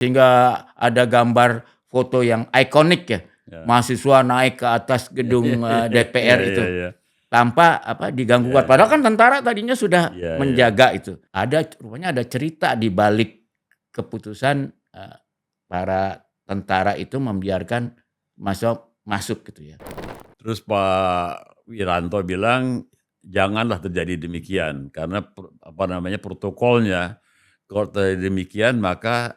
Sehingga ada gambar foto yang ikonik ya. Ya. Mahasiswa naik ke atas gedung DPR Iya, itu. iya, iya. Tanpa diganggu kuat. Padahal kan tentara tadinya sudah Iya, iya. menjaga itu. Rupanya ada cerita di balik keputusan para tentara itu membiarkan masuk gitu ya. Terus Pak Wiranto bilang janganlah terjadi demikian karena protokolnya kalau terjadi demikian maka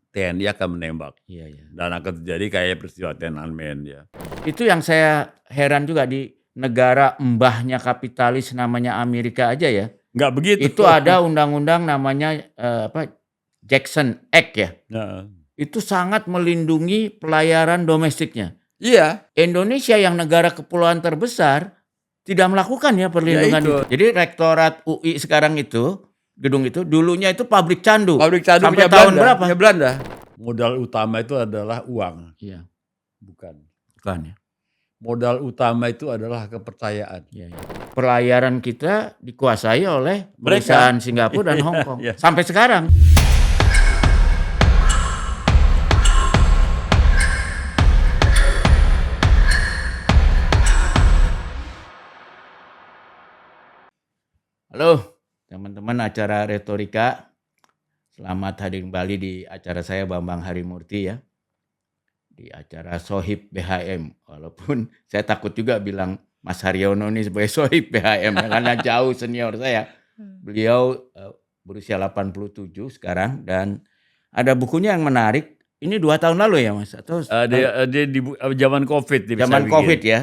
TNI akan menembak. Iya, iya. Dan akan terjadi kayak peristiwa Tiananmen ya. Itu yang saya heran juga di negara mbahnya kapitalis namanya Amerika aja ya. Nggak begitu. Itu ada undang-undang namanya Jackson Act ya. Nah. Itu sangat melindungi pelayaran domestiknya. Iya. Indonesia yang negara kepulauan terbesar tidak melakukan ya perlindungan itu. Jadi rektorat UI sekarang itu, gedung itu dulunya itu pabrik candu. Pabrik candu sampai punya tahun Belanda, berapa? punya Belanda. Modal utama itu adalah uang. Iya. Bukan ya. Modal utama itu adalah kepercayaan. Iya, iya. Pelayaran kita dikuasai oleh perusahaan Singapura dan Hong Kong. Sampai sekarang. Halo teman-teman acara Retorika. Selamat hadir kembali di acara saya Bambang Harimurti ya. Di acara Sohib BHM. Walaupun saya takut juga bilang Mas Haryono ini sebagai Sohib BHM ya, karena jauh senior saya. Beliau berusia 87 sekarang dan ada bukunya yang menarik. Ini 2 tahun lalu ya Mas? Atau dia di zaman COVID. Zaman COVID ya.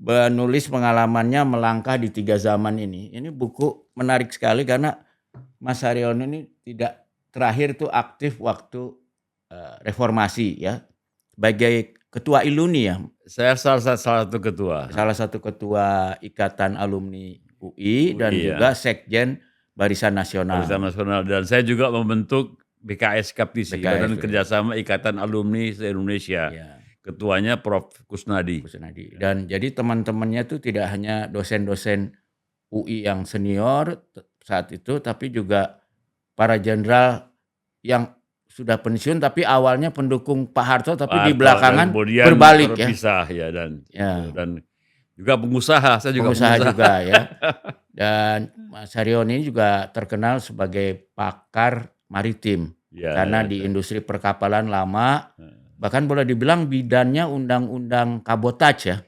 Menulis pengalamannya melangkah di 3 zaman ini. Ini buku menarik sekali karena Mas Haryono ini tidak terakhir tuh aktif waktu reformasi ya. Sebagai ketua ILUNI ya. Saya salah satu ketua. Salah satu ketua Ikatan Alumni UI dan juga Sekjen Barisan Nasional. Barisan Nasional dan saya juga membentuk BKS Kaptisi, Badan Kerjasama Ikatan Alumni se-Indonesia. Ya. Ketuanya Prof. Kusnadi. Dan jadi teman-temannya itu tidak hanya dosen-dosen UI yang senior saat itu, tapi juga para jenderal yang sudah pensiun tapi awalnya pendukung Pak Harto tapi di belakangan berbalik ya. Dan juga pengusaha, saya juga pengusaha juga ya. Dan Mas Haryono ini juga terkenal sebagai pakar maritim karena di industri perkapalan lama. Bahkan boleh dibilang bidannya undang-undang kabotase ya.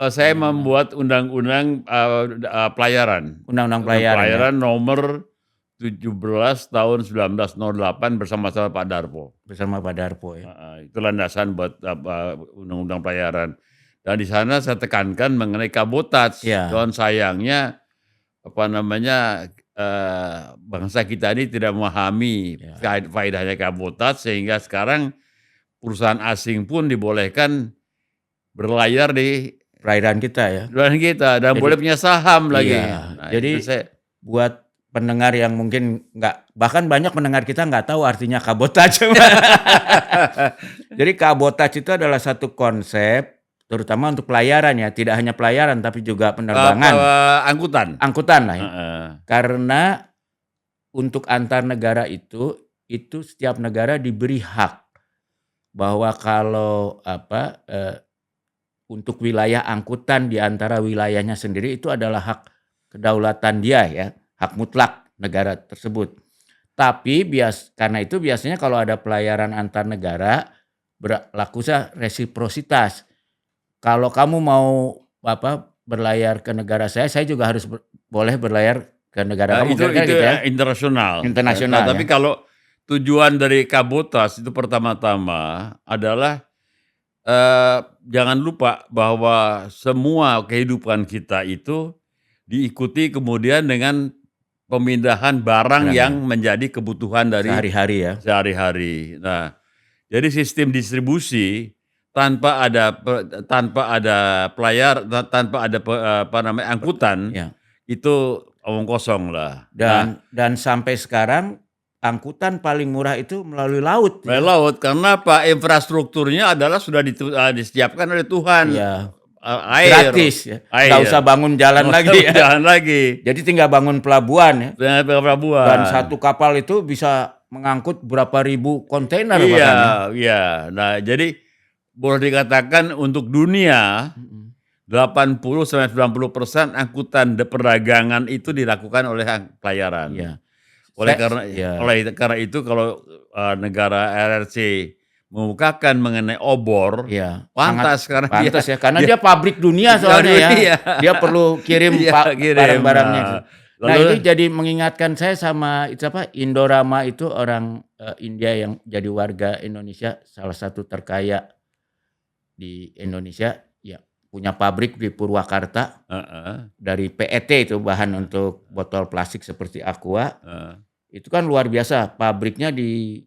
Saya membuat undang-undang pelayaran. Undang-undang pelayaran nomor 17 tahun 1908 bersama-sama Pak Darpo. Bersama Pak Darpo ya. Itu landasan buat undang-undang pelayaran. Dan di sana saya tekankan mengenai kabotase. Ya. Dan sayangnya bangsa kita ini tidak memahami faedahnya kabotase sehingga sekarang perusahaan asing pun dibolehkan berlayar di perairan kita ya. Perairan kita dan jadi, boleh punya saham lagi. Nah, jadi buat pendengar yang mungkin bahkan banyak pendengar kita nggak tahu artinya kabotase. Jadi kabotase itu adalah satu konsep terutama untuk pelayaran ya, tidak hanya pelayaran tapi juga penerbangan. Angkutan lah ya. Karena untuk antar negara itu setiap negara diberi hak bahwa kalau untuk wilayah angkutan di antara wilayahnya sendiri itu adalah hak kedaulatan dia ya, hak mutlak negara tersebut. Tapi karena itu biasanya kalau ada pelayaran antar negara berlaku resiprositas. Kalau kamu mau berlayar ke negara saya juga harus boleh berlayar ke negara kamu. Itu gitu ya? Internasional. Internasional. Tapi kalau tujuan dari kabotase itu pertama-tama adalah jangan lupa bahwa semua kehidupan kita itu diikuti kemudian dengan pemindahan barang yang menjadi kebutuhan dari sehari-hari ya. Sehari-hari. Nah, jadi sistem distribusi tanpa ada pelayar, tanpa ada angkutan itu omong kosong lah. Dan sampai sekarang angkutan paling murah itu melalui laut. Melalui laut, karena infrastrukturnya adalah sudah disiapkan oleh Tuhan. Ya. Air. Gratis ya. Nggak usah bangun jalan lagi ya. Jalan lagi. Jadi tinggal bangun pelabuhan ya. Pelabuhan. Dan satu kapal itu bisa mengangkut berapa ribu kontainer Iya, bahkan ya. iya. Nah, jadi boleh dikatakan untuk dunia 80-90% angkutan perdagangan itu dilakukan oleh pelayaran. Iya. Oleh Iya. karena itu kalau negara RRC membukakan mengenai obor, Iya, pantas karena pantas ya, karena dia dia pabrik dunia soalnya ya. dunia. Dia perlu kirim Iya, kirim. barang-barangnya itu. Nah, Lalu ini jadi mengingatkan saya sama itu apa, Indorama itu orang India yang jadi warga Indonesia, salah satu terkaya di Indonesia, ya punya pabrik di Purwakarta heeh, dari PET itu bahan untuk botol plastik seperti Aqua. heeh. Itu kan luar biasa, pabriknya di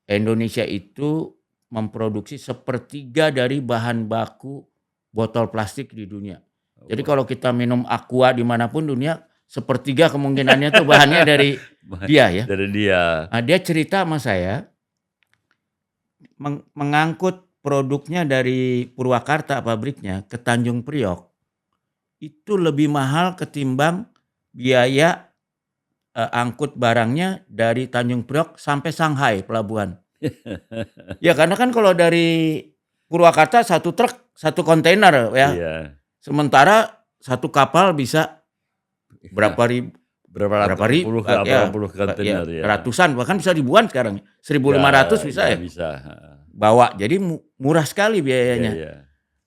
Indonesia itu memproduksi 1/3 dari bahan baku botol plastik di dunia. Jadi kalau kita minum Aqua dimanapun dunia, 1/3 kemungkinannya tuh bahannya dari dia ya. Dari dia. Nah, dia cerita sama saya, mengangkut produknya dari Purwakarta pabriknya ke Tanjung Priok, itu lebih mahal ketimbang biaya angkut barangnya dari Tanjung Priok sampai Shanghai pelabuhan. Ya karena kan kalau dari Purwakarta 1 truk 1 kontainer ya. Iya. Sementara 1 kapal bisa berapa ribu Berapa puluh kontainer ya. ratusan bahkan bisa ribuan sekarang. 1.500 bisa ya. Bisa. Bawa. Jadi murah sekali biayanya. Iya.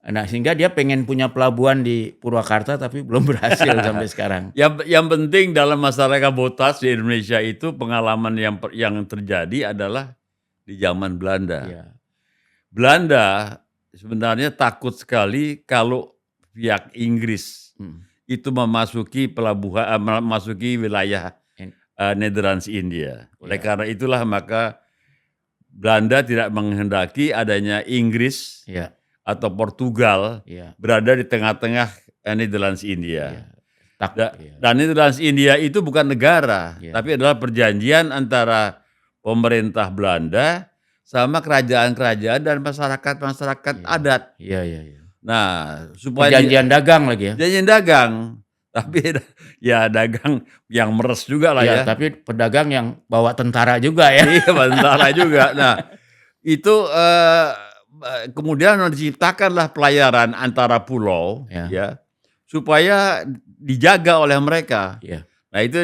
Nah, sehingga dia pengen punya pelabuhan di Purwakarta tapi belum berhasil sampai sekarang. Yang penting dalam masalah kabotas di Indonesia itu pengalaman yang terjadi adalah di zaman Belanda. Iya. Belanda sebenarnya takut sekali kalau pihak Inggris itu memasuki memasuki wilayah Netherlands India. Oleh karena itulah maka Belanda tidak menghendaki adanya Inggris Iya. atau Portugal berada di tengah-tengah Netherlands India. Dan Netherlands India itu bukan negara, tapi adalah perjanjian antara pemerintah Belanda sama kerajaan-kerajaan dan masyarakat-masyarakat adat. Iya. Nah, supaya Perjanjian dagang lagi ya. perjanjian dagang, tapi ya dagang yang meres juga lah ya. Tapi pedagang yang bawa tentara juga ya. Iya, tentara juga. Nah, itu kemudian diciptakanlah pelayaran antara pulau, ya, supaya dijaga oleh mereka. Iya. Nah, itu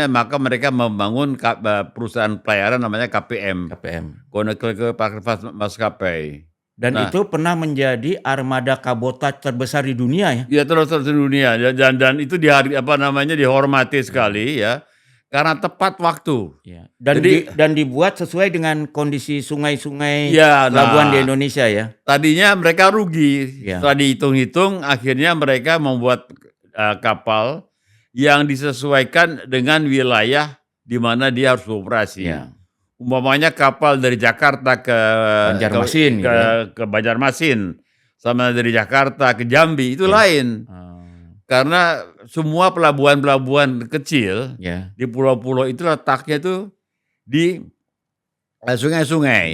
maka mereka membangun perusahaan pelayaran namanya KPM. Koninklijke Maatskappij. Dan itu pernah menjadi armada kabotase terbesar di dunia ya. Iya, terbesar di dunia dan itu dihormati sekali ya. Karena tepat waktu. Ya. Dan dibuat sesuai dengan kondisi sungai-sungai pelabuhan di Indonesia ya. Tadinya mereka rugi. Setelah dihitung-hitung akhirnya mereka membuat kapal yang disesuaikan dengan wilayah di mana dia harus beroperasi. Ya. Umpamanya kapal dari Jakarta ke Banjarmasin ke Banjarmasin sama dari Jakarta ke Jambi itu lain. Karena semua pelabuhan-pelabuhan kecil di pulau-pulau itu letaknya itu di sungai-sungai.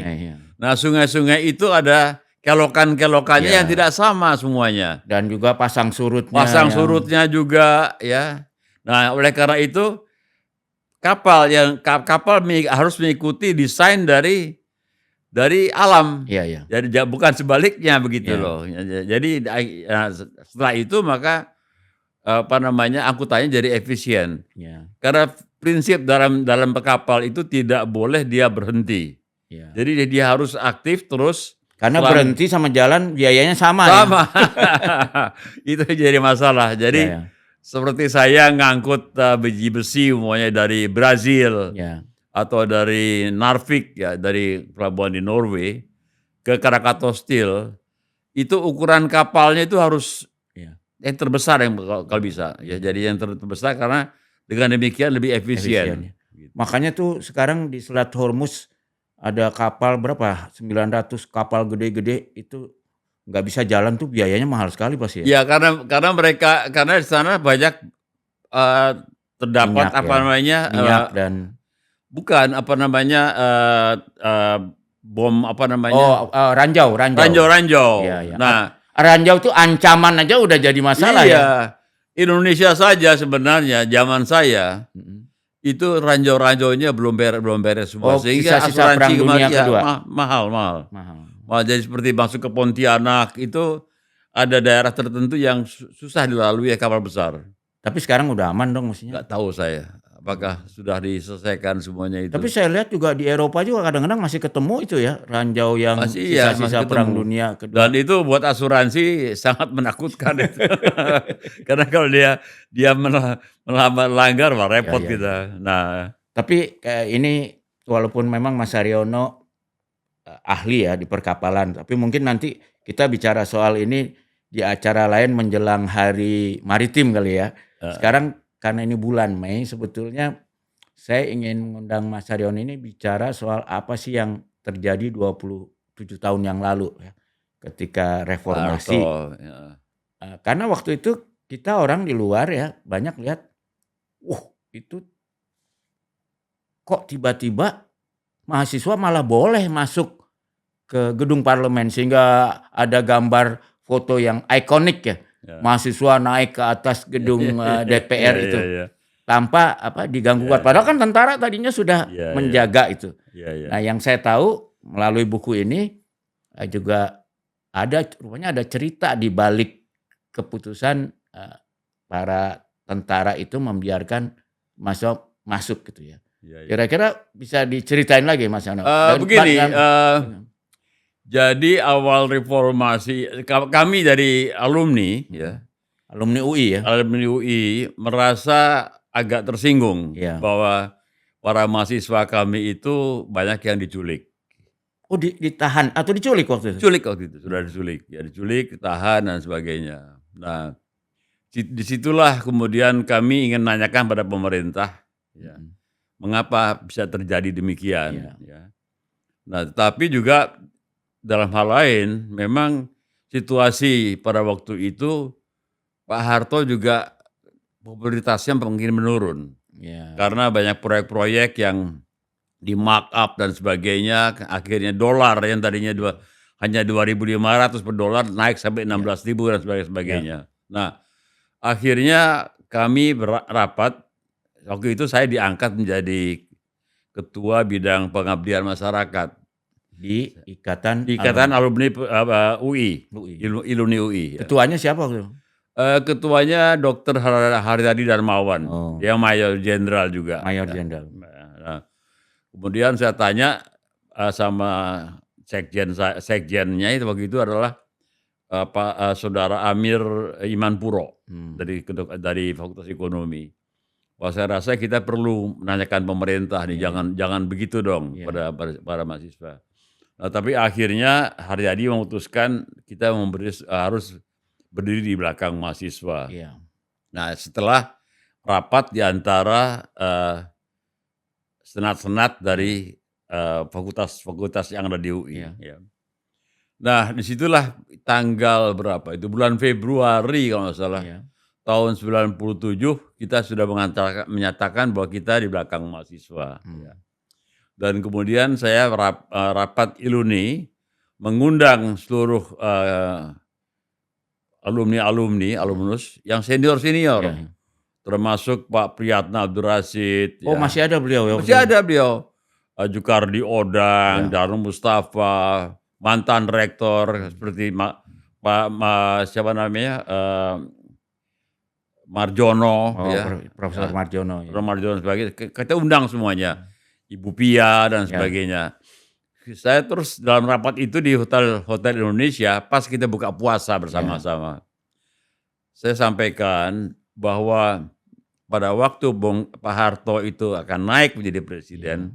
Nah, sungai-sungai itu ada kelokan-kelokannya yang tidak sama semuanya. Dan juga pasang surutnya. Pasang surutnya juga ya. Nah, oleh karena itu kapal harus mengikuti desain dari alam. Iya. Jadi bukan sebaliknya begitu loh. Jadi setelah itu maka angkutannya jadi efisien. Karena prinsip dalam kapal itu tidak boleh dia berhenti. Jadi dia harus aktif terus. Karena berhenti sama jalan biayanya sama. Sama. Itu jadi masalah. Jadi seperti saya ngangkut biji besi umumnya dari Brazil atau dari Narvik ya, dari pelabuhan di Norway ke Krakatau Steel, itu ukuran kapalnya itu harus yang terbesar yang kalau bisa ya, jadi yang terbesar karena dengan demikian lebih efisien. Makanya tuh sekarang di Selat Hormuz ada kapal berapa 900 kapal gede-gede itu nggak bisa jalan tuh biayanya mahal sekali pasti ya. Ya karena di sana banyak terdapat minyak, minyak dan bukan bom ranjau. Iya. Nah, ranjau itu ancaman aja udah jadi masalah ya. Indonesia saja sebenarnya zaman saya Itu ranjau-ranjaunya belum beres semua, Oh, sehingga sisa-sisa Perang asuransi Dunia kematian Kedua? mahal. Mahal. Jadi seperti masuk ke Pontianak itu ada daerah tertentu yang susah dilalui ya kapal besar. Tapi sekarang udah aman dong mestinya? Nggak tahu saya, apakah sudah diselesaikan semuanya Tapi itu. saya lihat juga di Eropa juga kadang-kadang masih ketemu itu ya, ranjau yang Masih iya, masih sisa-sisa Perang ketemu. Dunia Kedua. Dan itu buat asuransi sangat menakutkan itu. Karena kalau dia melanggar mah repot Ya. kita. Nah, Tapi ini walaupun memang Mas Haryono ahli ya di perkapalan, tapi mungkin nanti kita bicara soal ini di acara lain menjelang Hari Maritim kali ya. Sekarang karena ini bulan Mei, sebetulnya saya ingin mengundang Mas Haryono ini bicara soal apa sih yang terjadi 27 tahun yang lalu ya, ketika reformasi. Harto, ya. Karena waktu itu kita orang di luar ya banyak lihat, itu kok tiba-tiba mahasiswa malah boleh masuk ke gedung parlemen, sehingga ada gambar foto yang ikonik ya, mahasiswa naik ke atas gedung DPR itu tanpa diganggu gugat. Padahal kan tentara tadinya sudah menjaga itu. Nah, yang saya tahu melalui buku ini juga rupanya ada cerita di balik keputusan para tentara itu membiarkan masuk gitu ya. Kira-kira bisa diceritain lagi Mas Yono? Begini, jadi awal reformasi kami dari alumni ya. Alumni UI ya. Alumni UI merasa agak tersinggung bahwa para mahasiswa kami itu banyak yang diculik. Oh, ditahan atau diculik waktu itu? Diculik waktu itu, sudah diculik. Ya diculik, ditahan dan sebagainya. Nah, disitulah kemudian kami ingin nanyakan pada pemerintah ya. Mengapa bisa terjadi demikian? Ya. Nah, tapi juga dalam hal lain, memang situasi pada waktu itu Pak Harto juga popularitasnya mungkin menurun, karena banyak proyek-proyek yang di markup dan sebagainya. Akhirnya dolar yang tadinya hanya 2.500 per dolar naik sampai 16.000 dan sebagainya. Nah, akhirnya kami rapat. Waktu itu saya diangkat menjadi ketua bidang pengabdian masyarakat di Ikatan Alumni UI, Iluni UI. Ketuanya siapa waktu itu? Ketuanya Dr. Haryadi Darmawan, dia Mayor Jenderal juga. Mayor Jenderal. Nah, kemudian saya tanya sama sekjennya itu waktu itu adalah Pak Saudara Amir Imanpuro dari Fakultas Ekonomi. Wah, saya rasa kita perlu menanyakan pemerintah nih, jangan begitu dong pada para mahasiswa. Nah, tapi akhirnya Haryadi memutuskan kita harus berdiri di belakang mahasiswa. Nah, setelah rapat di antara senat-senat dari fakultas yang ada di UI. Nah, disitulah tanggal berapa? Itu bulan Februari kalau nggak salah. Tahun 97 kita sudah menyatakan bahwa kita di belakang mahasiswa. Dan kemudian saya rapat Iluni mengundang seluruh alumnus yang senior, termasuk Pak Priyatna Abdul Rasid. Oh, masih ada beliau ya? Masih ada beliau. Jukardi Odang, Darul Mustafa, mantan rektor seperti siapa namanya? Marjono, Profesor Marjono. Marjono sebagainya, kita undang semuanya, Ibu Pia dan sebagainya. Saya terus dalam rapat itu di Hotel Indonesia, pas kita buka puasa bersama-sama. Saya sampaikan bahwa pada waktu Pak Harto itu akan naik menjadi presiden,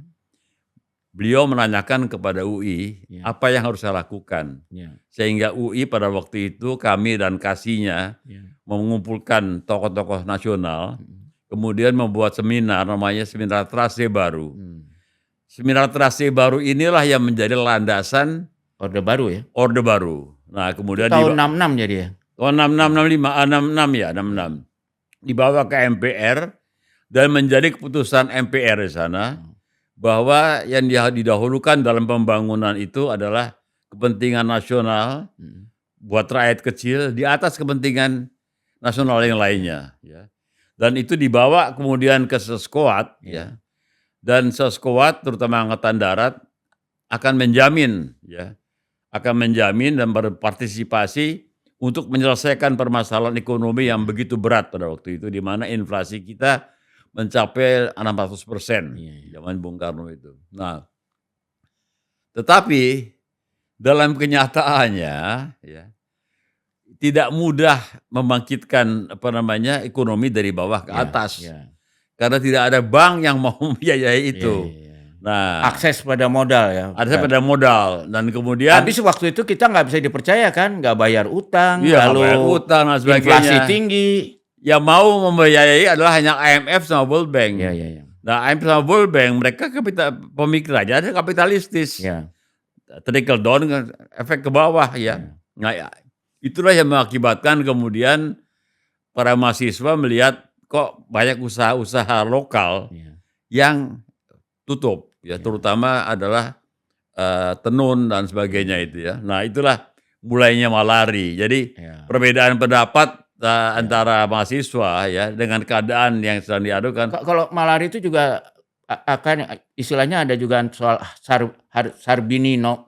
beliau menanyakan kepada UI apa yang harus saya lakukan. Sehingga UI pada waktu itu kami dan kasihnya mengumpulkan tokoh-tokoh nasional, kemudian membuat seminar namanya Seminar Trase Baru. Seminar Trase Baru inilah yang menjadi landasan Orde Baru ya? Orde Baru. Nah, kemudian tahun 66 jadi ya? Tahun 66 dibawa ke MPR dan menjadi keputusan MPR di sana bahwa yang didahulukan dalam pembangunan itu adalah kepentingan nasional buat rakyat kecil di atas kepentingan nasional yang lainnya. Dan itu dibawa kemudian ke Seskoat, ya. Dan Seskoat terutama Angkatan Darat akan menjamin dan berpartisipasi untuk menyelesaikan permasalahan ekonomi yang begitu berat pada waktu itu, di mana inflasi kita mencapai 600% zaman Bung Karno itu. Nah, tetapi dalam kenyataannya, ya, tidak mudah membangkitkan ekonomi dari bawah ke atas, karena tidak ada bank yang mau membiayai itu. Nah, akses pada modal ya. akses pada modal, dan kemudian habis waktu itu kita nggak bisa dipercaya kan, nggak bayar utang, lalu bayar utang dan sebagainya. inflasi tinggi. Yang mau membiayai adalah hanya IMF sama World Bank. Nah, IMF sama World Bank mereka pemikirannya ada kapitalistis. Trickle down, efek ke bawah ya. Nah, itulah yang mengakibatkan kemudian para mahasiswa melihat kok banyak usaha-usaha lokal yang tutup, terutama adalah tenun dan sebagainya itu ya. Nah, itulah mulainya malari. Jadi perbedaan pendapat antara mahasiswa ya dengan keadaan yang sedang diadukan. Kalau malari itu juga akan istilahnya ada juga soal Sarbinomik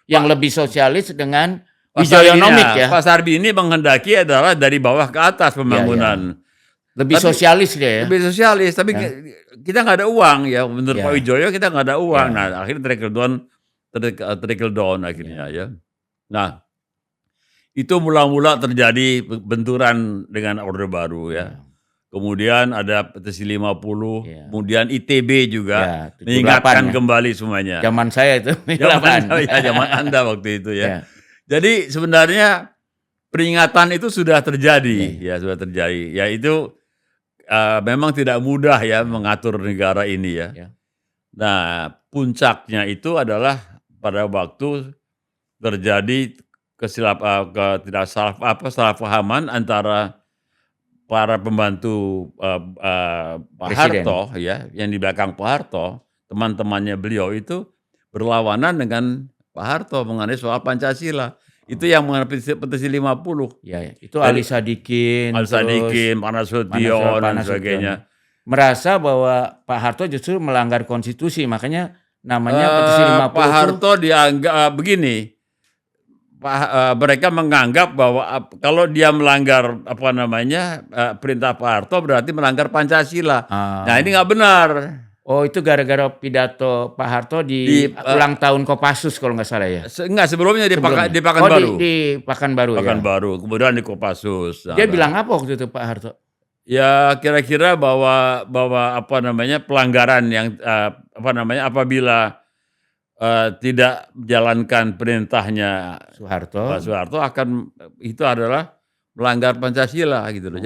yang lebih sosialis dengan Wijoyonomik ya. Pak Sarbini menghendaki adalah dari bawah ke atas pembangunan. Lebih sosialis dia ya. Lebih sosialis, tapi kita nggak ada uang ya. Menurut Pak Wijoyo kita nggak ada uang. Nah, akhirnya trickle down akhirnya ya. Nah, itu mula-mula terjadi benturan dengan Orde Baru ya. Kemudian ada petisi 50, kemudian ITB juga mengingatkan kembali semuanya. Zaman saya itu. Zaman Anda waktu itu ya. Jadi sebenarnya peringatan itu sudah terjadi, sudah terjadi. Ya itu memang tidak mudah ya mengatur negara ini ya. Nah, puncaknya itu adalah pada waktu terjadi kesalahpahaman antara para pembantu Pak Harto ya, yang di belakang Pak Harto, teman-temannya beliau itu berlawanan dengan Pak Harto mengenai soal Pancasila. Itu yang mengenai petisi 50. Itu Ali Sadikin, Pak Nasution dan sebagainya. Merasa bahwa Pak Harto justru melanggar konstitusi, makanya namanya petisi 50. Pak Harto dianggap begini. Mereka menganggap bahwa kalau dia melanggar perintah Pak Harto berarti melanggar Pancasila. Nah, ini nggak benar. Oh, itu gara-gara pidato Pak Harto di ulang tahun Kopassus kalau nggak salah ya? Enggak, sebelumnya di Pekanbaru. Di Pekanbaru ya? Pekanbaru, kemudian di Kopassus. Dia bilang apa waktu itu Pak Harto? Ya kira-kira bahwa pelanggaran yang apabila tidak menjalankan perintahnya Pak Soeharto itu adalah melanggar Pancasila gitu loh.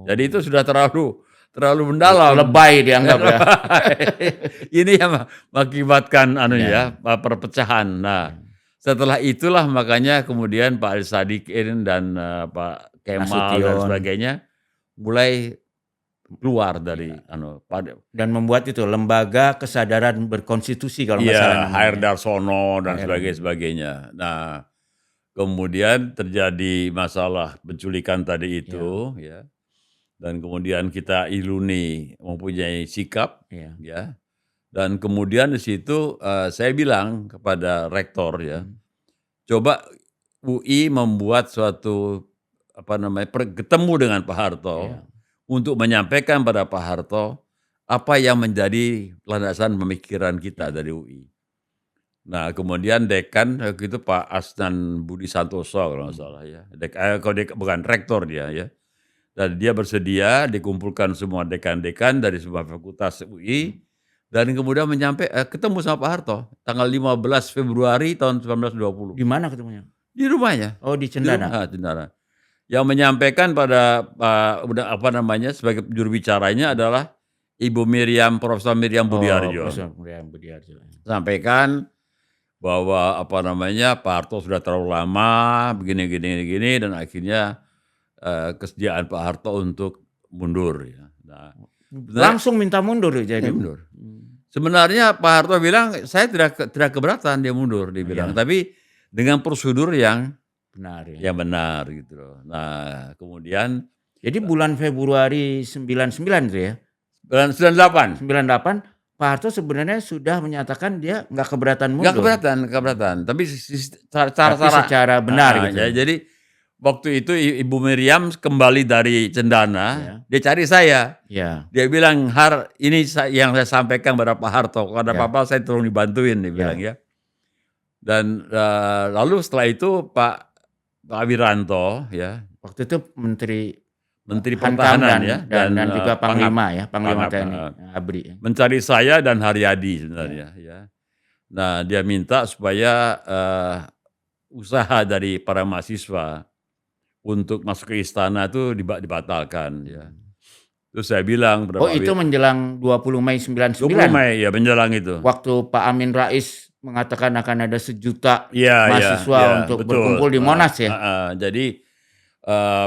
Jadi itu sudah terlalu mendalam. Lebay dianggap ya. Ini yang mengakibatkan perpecahan. Nah, setelah itulah makanya kemudian Pak Ali Sadikin dan Pak Kemal dan sebagainya mulai keluar dari dan membuat itu lembaga kesadaran berkonstitusi kalau nggak salah. HR Darsono dan sebagainya. Nah, kemudian terjadi masalah penculikan tadi itu ya. Dan kemudian kita Iluni mempunyai sikap ya. Dan kemudian di situ saya bilang kepada rektor ya, coba UI membuat suatu ketemu dengan Pak Harto untuk menyampaikan pada Pak Harto apa yang menjadi landasan pemikiran kita dari UI. Nah, kemudian dekan waktu itu Pak Asnan Budi Santoso kalau nggak salah ya. Bukan rektor dia ya. Dan dia bersedia dikumpulkan semua dekan-dekan dari semua fakultas UI dan kemudian ketemu sama Pak Harto tanggal 15 Februari tahun 1920. Di mana ketemunya? Di rumahnya. Oh, di Cendana. Cendana. Yang menyampaikan pada sebagai juru bicaranya adalah Ibu Profesor Miriam Budiarjo. Profesor Miriam Budiarjo. Sampaikan bahwa Pak Harto sudah terlalu lama begini dan akhirnya kesediaan Pak Harto untuk mundur ya. Nah, langsung minta mundur jadi. Mundur. Sebenarnya Pak Harto bilang saya tidak keberatan dia mundur, dia bilang, tapi dengan prosedur yang benar gitu loh. Nah, kemudian Jadi bulan Februari 99 itu ya? 98. 98 Pak Harto sebenarnya sudah menyatakan dia nggak keberatan Nggak mundur. keberatan. Tapi Tapi cara secara benar gitu. jadi waktu itu Ibu Miriam kembali dari Cendana, Ya. dia cari saya. Ya. Dia bilang, ini yang saya sampaikan kepada Pak Harto. Kalau ada Ya. apa-apa saya tolong dibantuin, dia bilang ya. Dan lalu setelah itu Pak Wiranto ya, Waktu itu Menteri Hankam Pertahanan ya, dan juga Panglima Pangap, TNI ABRI. mencari saya dan Haryadi sebenarnya ya. Nah, dia minta supaya usaha dari para mahasiswa untuk masuk ke istana itu dibatalkan ya. Terus saya bilang Oh, itu menjelang 20 Mei 99. 20 Mei ya, menjelang itu. Waktu Pak Amin Rais mengatakan akan ada 1 juta Iya, mahasiswa untuk betul. berkumpul di Monas ya. Jadi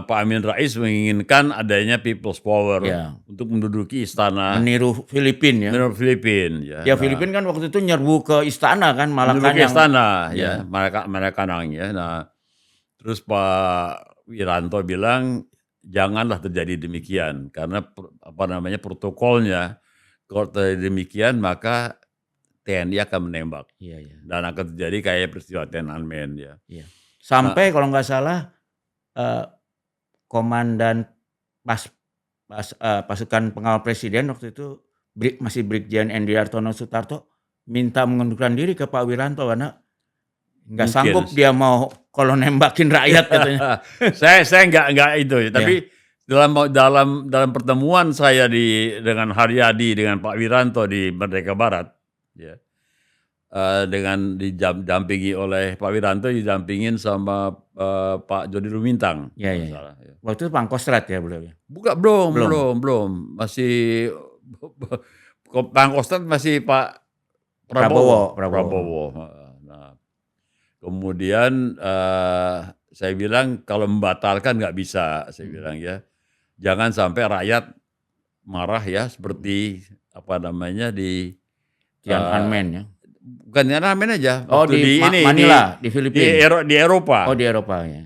Pak Amin Rais menginginkan adanya people's power untuk menduduki istana. Meniru Filipina ya. Meniru Filipina ya. Ya Filipina kan waktu itu nyerbu ke istana kan, Menyerbu ke istana ya. Malacanang ya. Nah, terus Pak Wiranto bilang janganlah terjadi demikian karena protokolnya kalau terjadi demikian maka TNI akan menembak. Dan akan terjadi kayak peristiwa Tiananmen ya. Sampai kalau nggak salah komandan pasukan pengawal presiden waktu itu masih Brigjen Endri Hartono Sutarto minta mengundurkan diri ke Pak Wiranto karena nggak sanggup dia mau kalau nembakin rakyat katanya. saya nggak itu ya. Tapi dalam pertemuan saya dengan Haryadi dengan Pak Wiranto di Merdeka Barat ya. Dengan didampingi oleh Pak Wiranto, didampingin sama Pak Jody Lumintang. Ya. Waktu itu Pangkostrat ya beliau. Belum. Masih Pangkostrat masih Pak Prabowo. Nah, kemudian saya bilang kalau membatalkan nggak bisa, saya bilang ya. Jangan sampai rakyat marah ya seperti di Tiananmen ya. Bukan Tiananmen aja. Oh, di Manila, di Filipina. Di Eropa. Oh, di Eropa ya.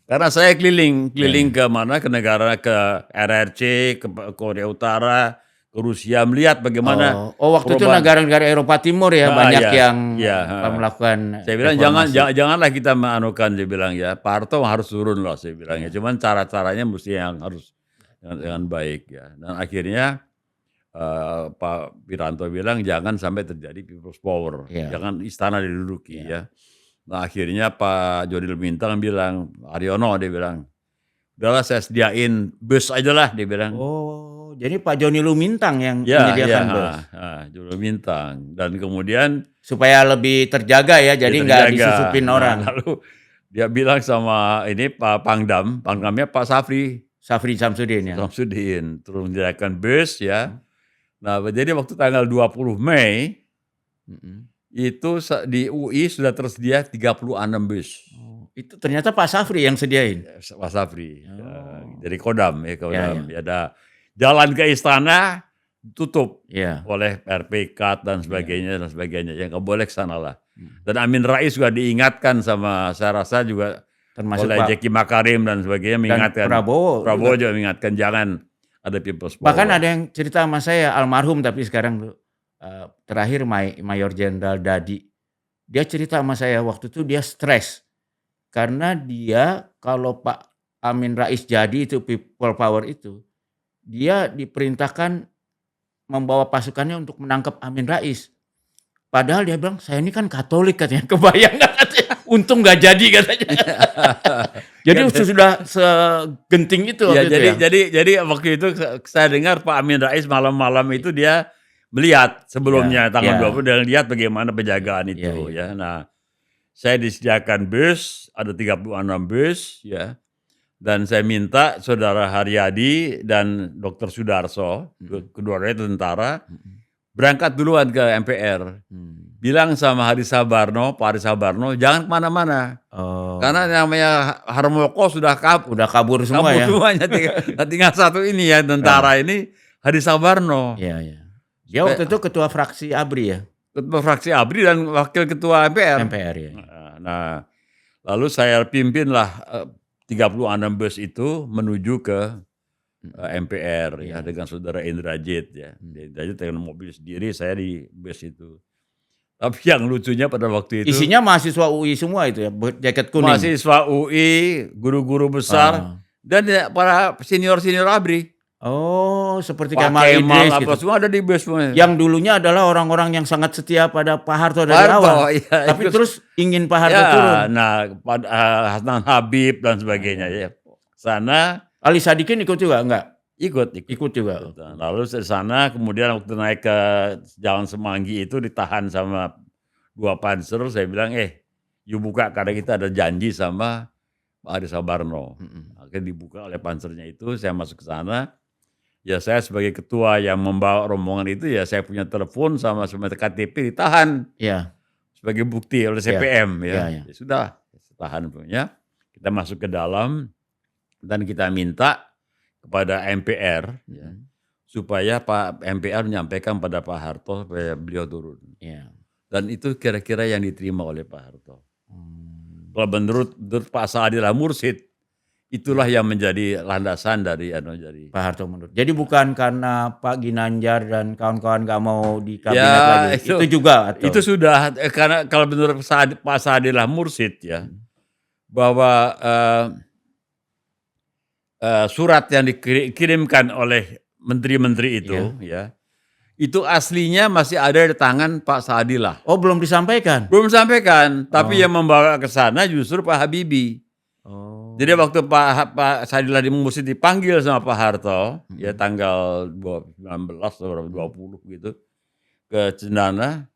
Karena saya keliling ke mana, ke negara, ke RRC, ke Korea Utara, ke Rusia, melihat bagaimana. Waktu itu negara-negara Eropa Timur ya, banyak yang melakukan. Saya bilang janganlah kita meanukan, dia bilang ya. Pak Harto harus turun loh, saya bilang ya. Cuman cara-caranya mesti yang harus dengan baik ya. Dan akhirnya Pak Wiranto bilang jangan sampai terjadi people's power, jangan istana diduduki ya. Nah akhirnya Pak Jody Lumintang bilang, Aryono dia bilang, udahlah saya sediain bus aja lah dia bilang. Oh, jadi Pak Jody Lumintang yang menyediakan bus. Jody Lumintang dan kemudian supaya lebih terjaga ya, jadi nggak disusupin orang. Lalu dia bilang sama ini Pak Pangdamnya Pak Safri Samsudin ya. Terus menyediakan bus ya. Nah, jadi waktu tanggal 20 Mei itu di UI sudah tersedia 36 bus. Itu ternyata Pak Safri yang sediain. Pak Safri. Dari Kodam ya. Ada jalan ke istana tutup oleh RPK dan sebagainya yang nggak boleh ke sana lah. Dan Amin Rais juga diingatkan sama, saya rasa juga termasuk oleh Jeki Makarim dan sebagainya mengingatkan. Dan Prabowo juga mengingatkan jangan ada people's power. Bahkan ada yang cerita sama saya, almarhum tapi sekarang terakhir Mayor Jenderal Dadi. Dia cerita sama saya waktu itu dia stres. Karena dia kalau Pak Amin Rais jadi itu people power itu, dia diperintahkan membawa pasukannya untuk menangkap Amin Rais. Padahal dia bilang, saya ini kan Katolik katanya, kebayang katanya. Untung nggak jadi katanya. Jadi sudah segenting itu. Jadi waktu itu saya dengar Pak Amin Rais malam-malam itu dia melihat sebelumnya tanggal 20 dan lihat bagaimana penjagaan itu ya. Nah, saya disediakan bus, ada 36 bus ya. Dan saya minta Saudara Haryadi dan Dr. Sudarso, kedua-duanya tentara, berangkat duluan ke MPR. Bilang sama Pak Haris Sabarno, jangan kemana-mana. Karena namanya Harmoko sudah kabur semua ya. Semuanya. Tinggal satu ini ya, tentara ini, Haris Sabarno. Dia waktu itu ketua fraksi ABRI ya. Ketua fraksi ABRI dan wakil ketua MPR. ya. Lalu saya pimpinlah 36 bus itu menuju ke MPR ya Iya. dengan saudara Indrajit ya. Indrajit dengan mobil sendiri, saya di bus itu. Tapi yang lucunya pada waktu itu Isinya mahasiswa UI semua itu ya, jaket kuning? mahasiswa UI, guru-guru besar, Ah. dan ya para senior-senior ABRI. Oh, seperti Pak Kemal Kemal Idris apa gitu. semua ada di bus semuanya. Yang dulunya adalah orang-orang yang sangat setia pada Pak Harto dari Pak Harto, awal. iya, Tapi ikut. terus ingin Pak Harto Ya, turun. nah Hasan Habib dan sebagainya ya. Sana Ali Sadikin ikut juga enggak? ikut. Ikut juga. Lalu di sana kemudian waktu naik ke Jalan Semanggi itu ditahan sama 2 panser, saya bilang, you buka karena kita ada janji sama Pak Adi Sabarno. Akhirnya dibuka oleh pansernya itu, saya masuk ke sana. Ya saya sebagai ketua yang membawa rombongan itu, ya saya punya telepon sama KTP ditahan. Iya. Sebagai bukti oleh CPM ya. Iya. Ya sudah, tahan punya. Kita masuk ke dalam dan kita minta kepada MPR ya, supaya Pak MPR menyampaikan pada Pak Harto supaya beliau turun. Iya. Dan itu kira-kira yang diterima oleh Pak Harto. Kalau menurut Pak Saadilah Mursyid, itulah yang menjadi landasan dari Pak Harto mundur. Jadi bukan karena Pak Ginanjar dan kawan-kawan nggak mau di kabinet Ya, lagi. Itu juga atau? itu sudah karena kalau menurut Pak Saadilah Mursyid ya, bahwa surat yang dikirimkan oleh menteri-menteri itu ya, itu aslinya masih ada di tangan Pak Saadilah. Oh, belum disampaikan? Belum disampaikan, tapi yang membawa ke sana justru Pak Habibie. Oh. Jadi waktu Pak Saadilah Mursyid dipanggil sama Pak Harto, ya tanggal 19 atau 20 gitu, ke Cendana,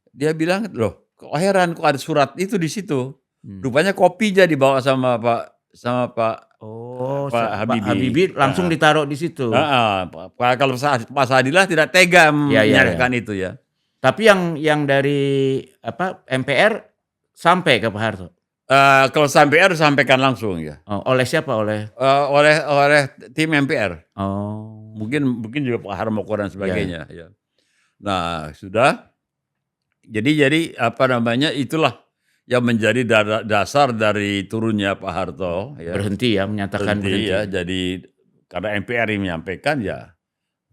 dia bilang, loh kok heran kok ada surat itu di situ. Rupanya kopinya dibawa sama Pak Oh, Pak Habibie langsung ditaruh di situ. Kalau Pak Saadilah tidak tega menyerahkan itu ya. Tapi yang dari MPR sampai ke Pak Harto? Kalau MPR sampaikan langsung ya. Oh, oleh siapa? Oleh tim MPR. Oh. Mungkin juga Pak Harmoko dan sebagainya ya. Nah, sudah. Jadi itulah yang menjadi dasar dari turunnya Pak Harto ya. Berhenti ya, menyatakan berhenti. Ya. Jadi karena MPR yang menyampaikan ya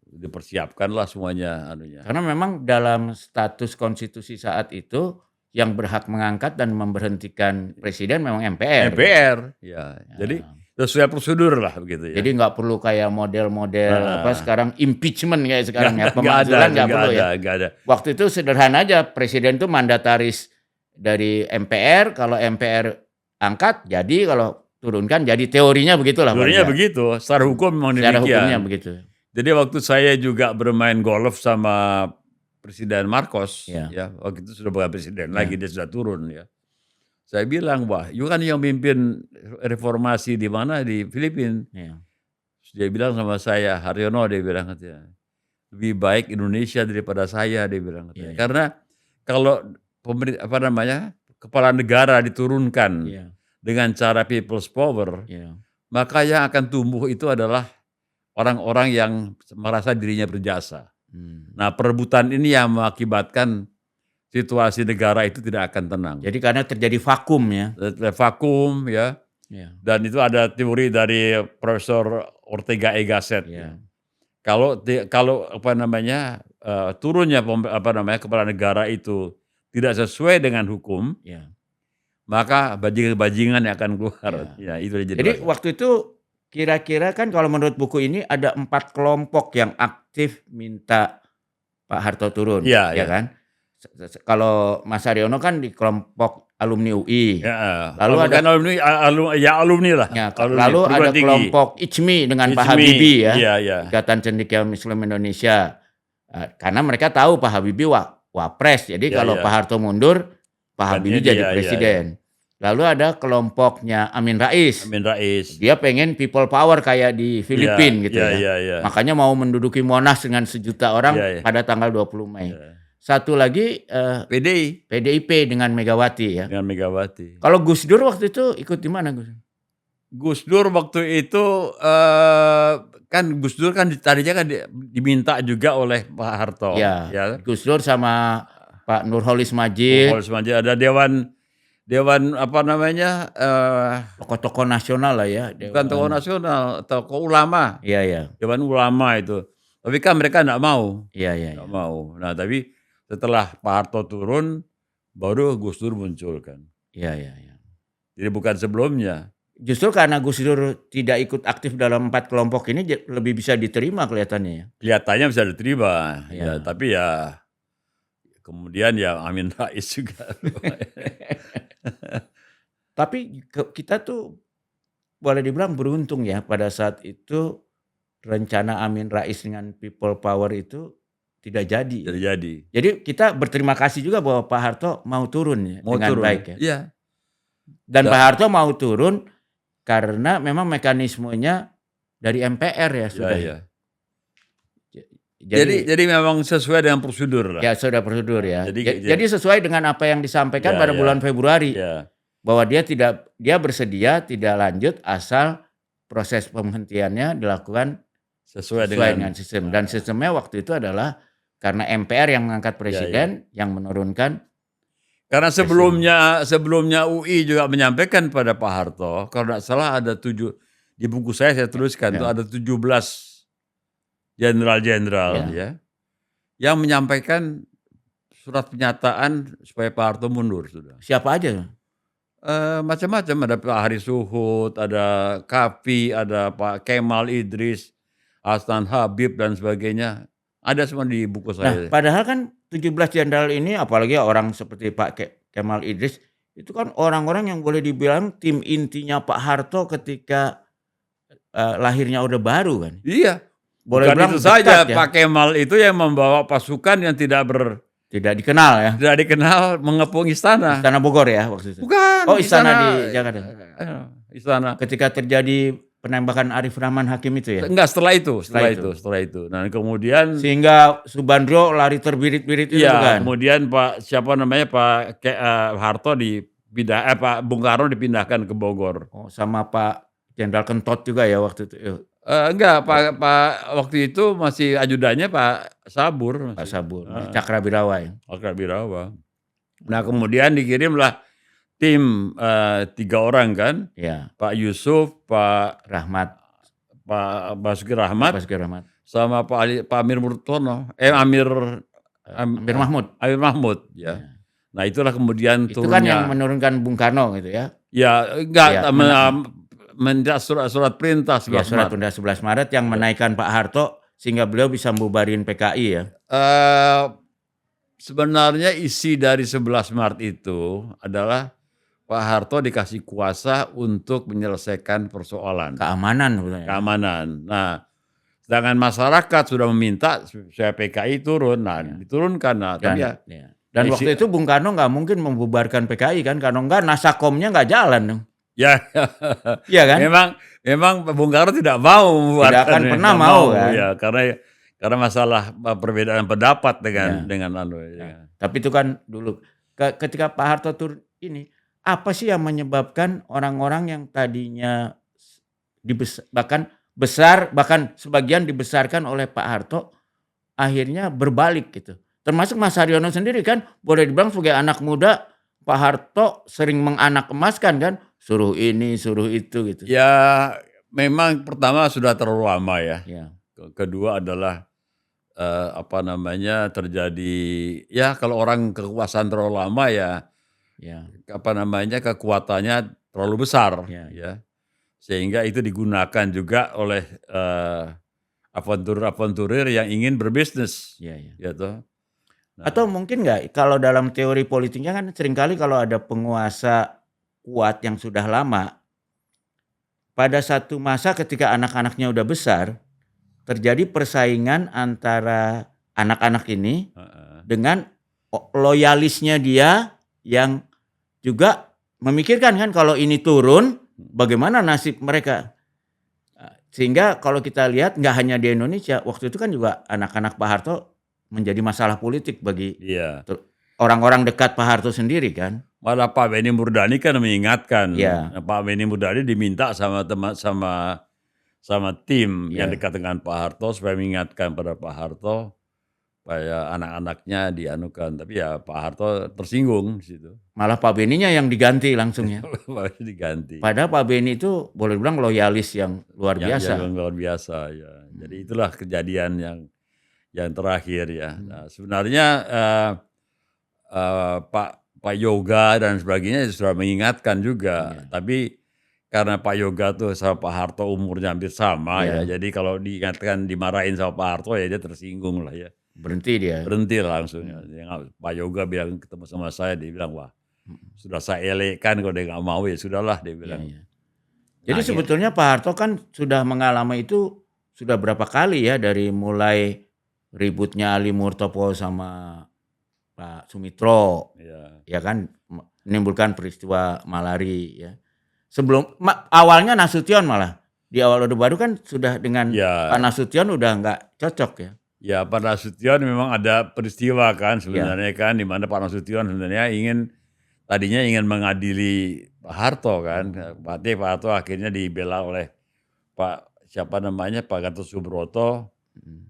dipersiapkanlah semuanya anunya. Karena memang dalam status konstitusi saat itu yang berhak mengangkat dan memberhentikan presiden memang MPR. MPR ya. Jadi sesuai prosedur lah begitu ya. Jadi nggak perlu kayak model-model sekarang impeachment kayak sekarang ya, pemakzulan nggak perlu ya. Nggak ada. Waktu itu sederhana aja, presiden itu mandataris dari MPR, kalau MPR angkat jadi, kalau turunkan jadi, teorinya begitulah. Teorinya begitu, secara hukum memang demikian. Secara hukumnya begitu. Jadi waktu saya juga bermain golf sama Presiden Marcos, ya waktu itu sudah bukan presiden lagi, dia sudah turun ya. Saya bilang, wah, you kan yang mimpin reformasi di mana, di Filipina. Dia bilang sama saya, Haryono, dia bilang katanya, lebih baik Indonesia daripada saya, dia bilang katanya. Karena kalau kepala negara diturunkan dengan cara people's power, maka yang akan tumbuh itu adalah orang-orang yang merasa dirinya berjasa. Nah, perebutan ini yang mengakibatkan situasi negara itu tidak akan tenang. Jadi karena terjadi vakum ya. Vakum ya. Dan itu ada teori dari Profesor Ortega y Gasset. Kalau turunnya kepala negara itu tidak sesuai dengan hukum, maka bajingan-bajingan yang akan keluar. Jadi waktu itu kira-kira kan kalau menurut buku ini ada 4 kelompok yang aktif minta Pak Harto turun, ya kan? Kalau Mas Haryono kan di kelompok alumni UI. Lalu ada alumni lah. Lalu ada kelompok ICMI dengan Pak Habibie ya. Ikatan Cendekia Muslim Indonesia. Karena mereka tahu Pak Habibie wapres. Jadi kalau Pak Harto mundur, Pak Habibie jadi presiden. Lalu ada kelompoknya Amin Rais. Dia pengen people power kayak di Filipina gitu ya. Makanya mau menduduki Monas dengan 1 juta orang pada tanggal 20 Mei. Satu lagi PDIP dengan Megawati ya. Dengan Megawati. Kalau Gus Dur waktu itu ikut di mana Gus? Gus Dur waktu itu kan Gus Dur kan tadinya kan diminta juga oleh Pak Harto. Ya. Gus Dur sama Pak Nurholis Majid. Ada dewan apa namanya, Tokoh-tokoh nasional lah ya, bukan tokoh dewan. nasional, tokoh ulama, Iya, iya. dewan ulama itu. Tapi kan mereka nggak mau, Iya, iya, nggak iya. mau. Nah, tapi setelah Pak Harto turun, baru Gus Dur muncul kan. Iya, iya, iya. Jadi bukan sebelumnya. Justru karena Gus Dur tidak ikut aktif dalam 4 kelompok ini lebih bisa diterima kelihatannya ya? Kelihatannya bisa diterima, ya, Iya. tapi ya kemudian ya Amin Rais juga. Tapi kita tuh boleh dibilang beruntung ya pada saat itu rencana Amin Rais dengan people power itu tidak jadi ya. Terjadi. Jadi kita berterima kasih juga bahwa Pak Harto mau turun ya Mau dengan turun. baik ya. Iya. Dan Da Pak Harto mau turun karena memang mekanismenya dari MPR ya iya, sudah. iya. Jadi Jadi memang sesuai dengan prosedur lah. ya sudah prosedur ya. Jadi Jadi sesuai dengan apa yang disampaikan Ya, pada ya. bulan Februari Ya, bahwa dia bersedia tidak lanjut asal proses penghentiannya dilakukan sesuai sesuai dengan dengan sistem. Dan sistemnya waktu itu adalah karena MPR yang mengangkat presiden, yang menurunkan. karena sebelumnya UI juga menyampaikan pada Pak Harto, kalau tidak salah ada 7 di buku saya tuliskan tuh Ya. ada 17 jenderal-jenderal Ya. ya yang menyampaikan surat pernyataan supaya Pak Harto mundur sudah. Siapa aja? Macam-macam, ada Pak Hari Suhut, ada Kapi, ada Pak Kemal Idris, Hasan Habib dan sebagainya. Ada semua di buku Nah, saya. padahal kan 17 jenderal ini apalagi orang seperti Pak Kemal Idris itu kan orang-orang yang boleh dibilang tim intinya Pak Harto ketika lahirnya Orde Baru kan. Iya. Boleh Bukan bilang itu saja, dekat ya. Pak Kemal itu yang membawa pasukan yang tidak dikenal ya. dikenal mengepung istana. Istana Bogor ya waktu itu. Bukan. Oh, istana di Jakarta. Istana. Ketika terjadi penembakan Arif Rahman Hakim itu ya. Enggak, setelah itu. Nah, kemudian Sehingga Subandrio lari terbirit-birit itu iya, kan. kemudian Pak Harto Pak Bung Karno dipindahkan ke Bogor. Oh, sama Pak Jenderal Kentot juga ya waktu itu. Enggak, Pak waktu itu masih ajudannya Pak Sabur. Pak Sabur, Cakrabirawa ya. Cakrabirawa. Nah, kemudian dikirimlah tim 3 orang kan, Ya, Pak Yusuf, Pak Rahmat, Basuki Rahmat, sama Pak Amir Murtono, Amir Mahmud. Amir Mahmud, ya. Nah, itulah kemudian Itu kan yang turunnya. menurunkan Bung Karno gitu ya. Ya, enggak, Ya, surat perintah 11 Ya, surat Maret. perintah 11 Maret yang menaikkan Pak Harto sehingga beliau bisa membubarin PKI ya. Sebenarnya isi dari 11 Maret itu adalah Pak Harto dikasih kuasa untuk menyelesaikan persoalan Keamanan sebenarnya. keamanan. Nah, sedangkan masyarakat sudah meminta supaya PKI turun. Nah, diturunkan. Nah, tapi ya. Dan waktu itu Bung Karno nggak mungkin membubarkan PKI kan, karena nggak Nasakomnya nggak jalan dong. Ya, Iya kan? memang Bung Karno tidak mau membubarkan. Tidak akan pernah mau kan? Ya, karena masalah perbedaan pendapat dengan Ya. Tapi itu kan dulu ketika Pak Harto turun ini, apa sih yang menyebabkan orang-orang yang tadinya bahkan sebagian dibesarkan oleh Pak Harto akhirnya berbalik gitu. Termasuk Mas Haryono sendiri kan boleh dibilang sebagai anak muda Pak Harto sering menganak emaskan kan, suruh ini, suruh itu gitu. Ya, memang pertama sudah terlalu lama ya. Ya. Kedua adalah terjadi ya kalau orang kekuasaan terlalu lama ya. Kekuatannya terlalu besar ya. Sehingga itu digunakan juga oleh aventurir yang ingin berbisnis. Gitu. Nah. Atau mungkin nggak kalau dalam teori politiknya kan seringkali kalau ada penguasa kuat yang sudah lama, pada satu masa ketika anak-anaknya udah besar, terjadi persaingan antara anak-anak ini dengan loyalisnya dia yang juga memikirkan kan kalau ini turun bagaimana nasib mereka. Sehingga kalau kita lihat nggak hanya di Indonesia, waktu itu kan juga anak-anak Pak Harto menjadi masalah politik bagi orang-orang dekat Pak Harto sendiri kan. Malah Pak Benny Murdani kan mengingatkan. Ya. Pak Benny Murdani diminta sama tim yang dekat dengan Pak Harto supaya mengingatkan pada Pak Harto supaya anak-anaknya dianukan. Tapi ya Pak Harto tersinggung di situ. Malah Pak Beninya yang diganti langsung ya. Lalu diganti. Padahal Pak Beni itu boleh bilang loyalis yang luar biasa. Yang luar biasa ya. Jadi itulah kejadian yang terakhir ya. Nah, sebenarnya Pak Yoga dan sebagainya sudah mengingatkan juga. Iya. Tapi karena Pak Yoga tuh sama Pak Harto umurnya hampir sama Iya. ya. Jadi kalau diingatkan dimarahin sama Pak Harto ya dia tersinggung lah ya. Berhenti dia. Berhenti langsung ya. Pak Yoga bilang ketemu sama saya, dia bilang wah sudah saya elekkan, kalau dia nggak mau ya sudahlah, dia bilang. Iya. Jadi Nah, sebetulnya Pak Harto kan sudah mengalami itu sudah berapa kali ya, dari mulai ributnya Ali Murtopo sama Pak Sumitro, ya. ya kan, menimbulkan peristiwa Malari ya. Sebelum awalnya Nasution malah di awal Orde Baru kan sudah dengan Ya. Pak Nasution udah nggak cocok ya. Ya Pak Nasution memang ada peristiwa kan sebenarnya kan, di mana Pak Nasution sebenarnya tadinya ingin mengadili Pak Harto kan. Pak Harto akhirnya dibela oleh Pak Gatot Subroto,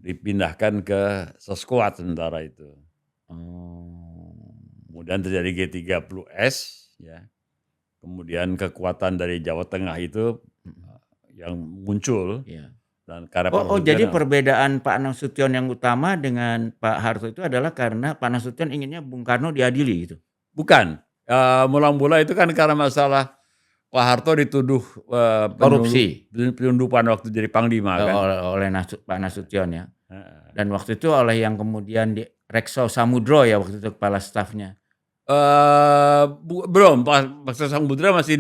dipindahkan ke Seskuat sementara itu. Kemudian terjadi G30S ya. Kemudian kekuatan dari Jawa Tengah itu yang muncul. Iya. Dan karena jadi perbedaan Pak Nasution yang utama dengan Pak Harto itu adalah karena Pak Nasution inginnya Bung Karno diadili gitu. Bukan. Mula-mula itu kan karena masalah Pak Harto dituduh Korupsi. penyelundupan waktu jadi Panglima kan. Oleh Pak Nasution ya. Dan waktu itu oleh yang kemudian Rekso Samudro ya waktu itu kepala stafnya. Belum, Pak Samudra masih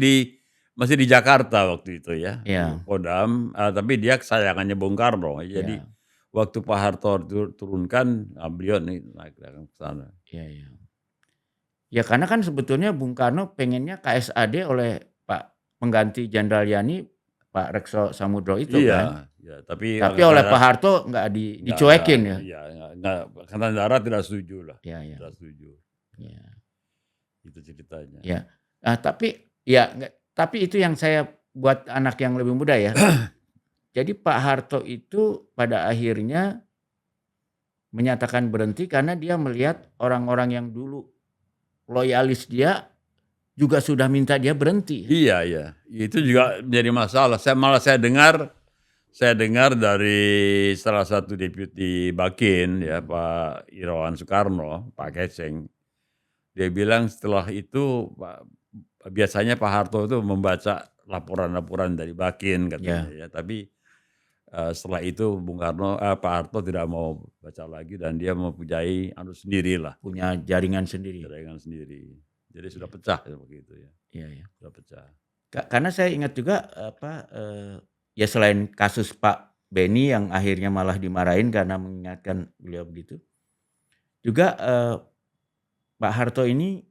di Jakarta waktu itu ya. Iya. Kodam, tapi dia kesayangannya Bung Karno. Jadi waktu Pak Harto turunkan, beliau nih naik ke sana. Iya. Ya karena kan sebetulnya Bung Karno pengennya KSAD oleh Pak pengganti Jenderal Yani, Pak Rekso Samudro itu kan. Iya, tapi oleh Pak Harto nggak dicuekin ya. Iya, nggak, Angkatan Darat tidak setuju lah. Iya. Tidak setuju. Iya. Itu ceritanya. Ya. Tapi itu yang saya buat anak yang lebih muda ya. Jadi Pak Harto itu pada akhirnya menyatakan berhenti karena dia melihat orang-orang yang dulu loyalis dia juga sudah minta dia berhenti. Iya. Itu juga menjadi masalah. Saya dengar dari salah satu deputi Bakin ya, Pak Irawan Soekarno, Pak Keceng. Dia bilang setelah itu biasanya Pak Harto itu membaca laporan-laporan dari Bakin katanya ya. Tapi setelah itu Pak Harto tidak mau baca lagi dan dia mempunyai sendirilah. Punya jaringan sendiri. Jadi sudah pecah begitu ya. Iya. Sudah pecah. Karena saya ingat juga ya selain kasus Pak Beni yang akhirnya malah dimarahin karena mengingatkan beliau begitu. Juga Pak Harto ini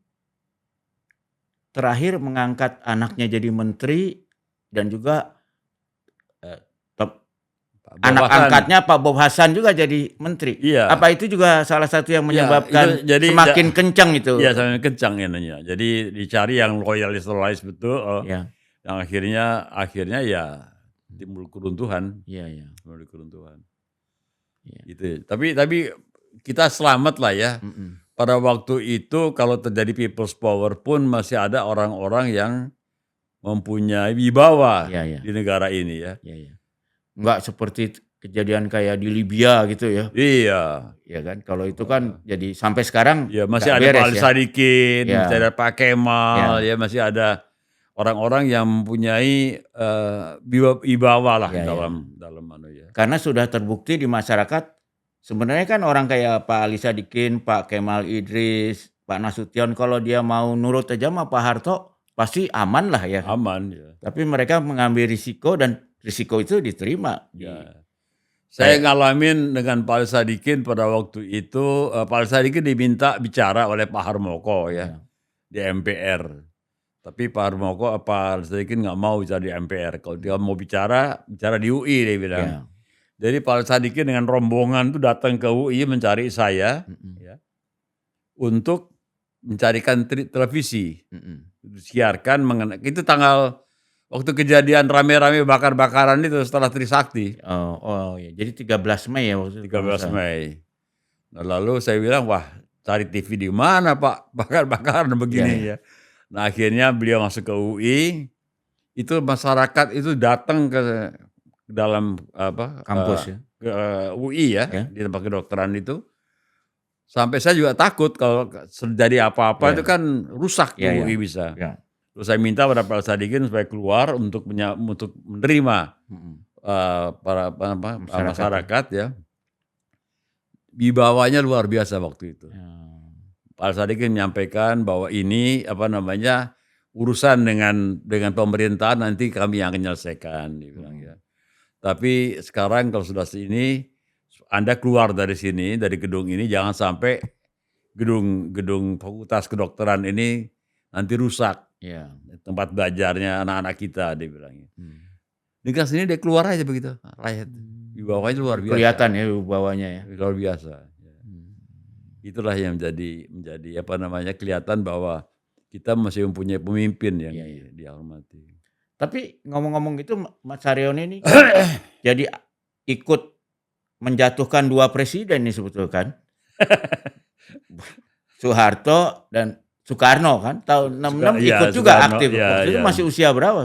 terakhir mengangkat anaknya jadi menteri dan juga anak angkatnya Pak Bob Hasan juga jadi menteri. Iya. Apa itu juga salah satu yang menyebabkan semakin kencang itu? Iya, semakin kencang ininya. Jadi dicari yang loyalis betul. Yang akhirnya ya timbul keruntuhan. Iya. Timbul keruntuhan. Iya. Gitu. Tapi kita selamat lah ya. Pada waktu itu kalau terjadi people's power pun masih ada orang-orang yang mempunyai wibawa di negara ini ya. Iya. Enggak seperti kejadian kayak di Libya gitu ya. Iya. Ya kan, kalau itu kan jadi sampai sekarang ya masih ada Pak Ali Sadikin, masih ada Pak Kemal, masih ada orang-orang yang mempunyai wibawa lah dalam ya. Karena sudah terbukti di masyarakat sebenarnya kan orang kayak Pak Ali Sadikin, Pak Kemal Idris, Pak Nasution kalau dia mau nurut aja sama Pak Harto pasti aman lah ya. Aman ya. Tapi mereka mengambil risiko dan risiko itu diterima. Saya ngalamin dengan Pak Ali Sadikin pada waktu itu. Pak Ali Sadikin diminta bicara oleh Pak Harmoko ya di MPR. Tapi Pak Ali Sadikin nggak mau bicara di MPR. Kalau dia mau bicara di UI dia bilang. Jadi Pak Ali Sadikin dengan rombongan itu datang ke UI mencari saya untuk mencarikan televisi. Siarkan mengenai itu waktu kejadian rame-rame bakar-bakaran itu setelah Trisakti. Oh ya. Jadi 13 Mei ya waktu itu. 13 Mei. Nah, lalu saya bilang, "Wah, cari TV di mana, Pak? Bakar-bakaran begini ya." Nah, akhirnya beliau masuk ke UI, itu masyarakat itu datang ke dalam apa, Kampus ya? ke UI ya, Ya? di tempat kedokteran itu. Sampai saya juga takut kalau terjadi apa-apa itu Iya. kan rusak Iya, tuh iya. UI bisa. Iya. Terus saya minta pada Pak Sadikin supaya keluar untuk untuk menerima, Mhm. para Masyarakat ya? masyarakat ya. Wibawanya luar biasa waktu itu. Ya. Pak Sadikin menyampaikan bahwa ini apa namanya, urusan dengan pemerintahan nanti kami yang akan menyelesaikan, dia bilang ya. Tapi sekarang kalau sudah sini, Anda keluar dari sini, dari gedung ini, jangan sampai gedung Fakultas Kedokteran ini nanti rusak, Iya. tempat belajarnya anak-anak kita, dia bilang. Hmm. Dia sini dia keluar aja begitu, rakyat. Wibawanya luar biasa. Kelihatan ya wibawanya ya? Luar biasa. Itulah yang menjadi apa namanya, kelihatan bahwa kita masih mempunyai pemimpin yang Iya. dihormati. Tapi ngomong-ngomong gitu Mas Haryono ini jadi ikut menjatuhkan 2 presiden nih sebetulnya kan? Soeharto dan Soekarno kan? Tahun 66 Iya, ikut juga Soekarno, aktif. iya, Waktu itu iya. masih usia berapa?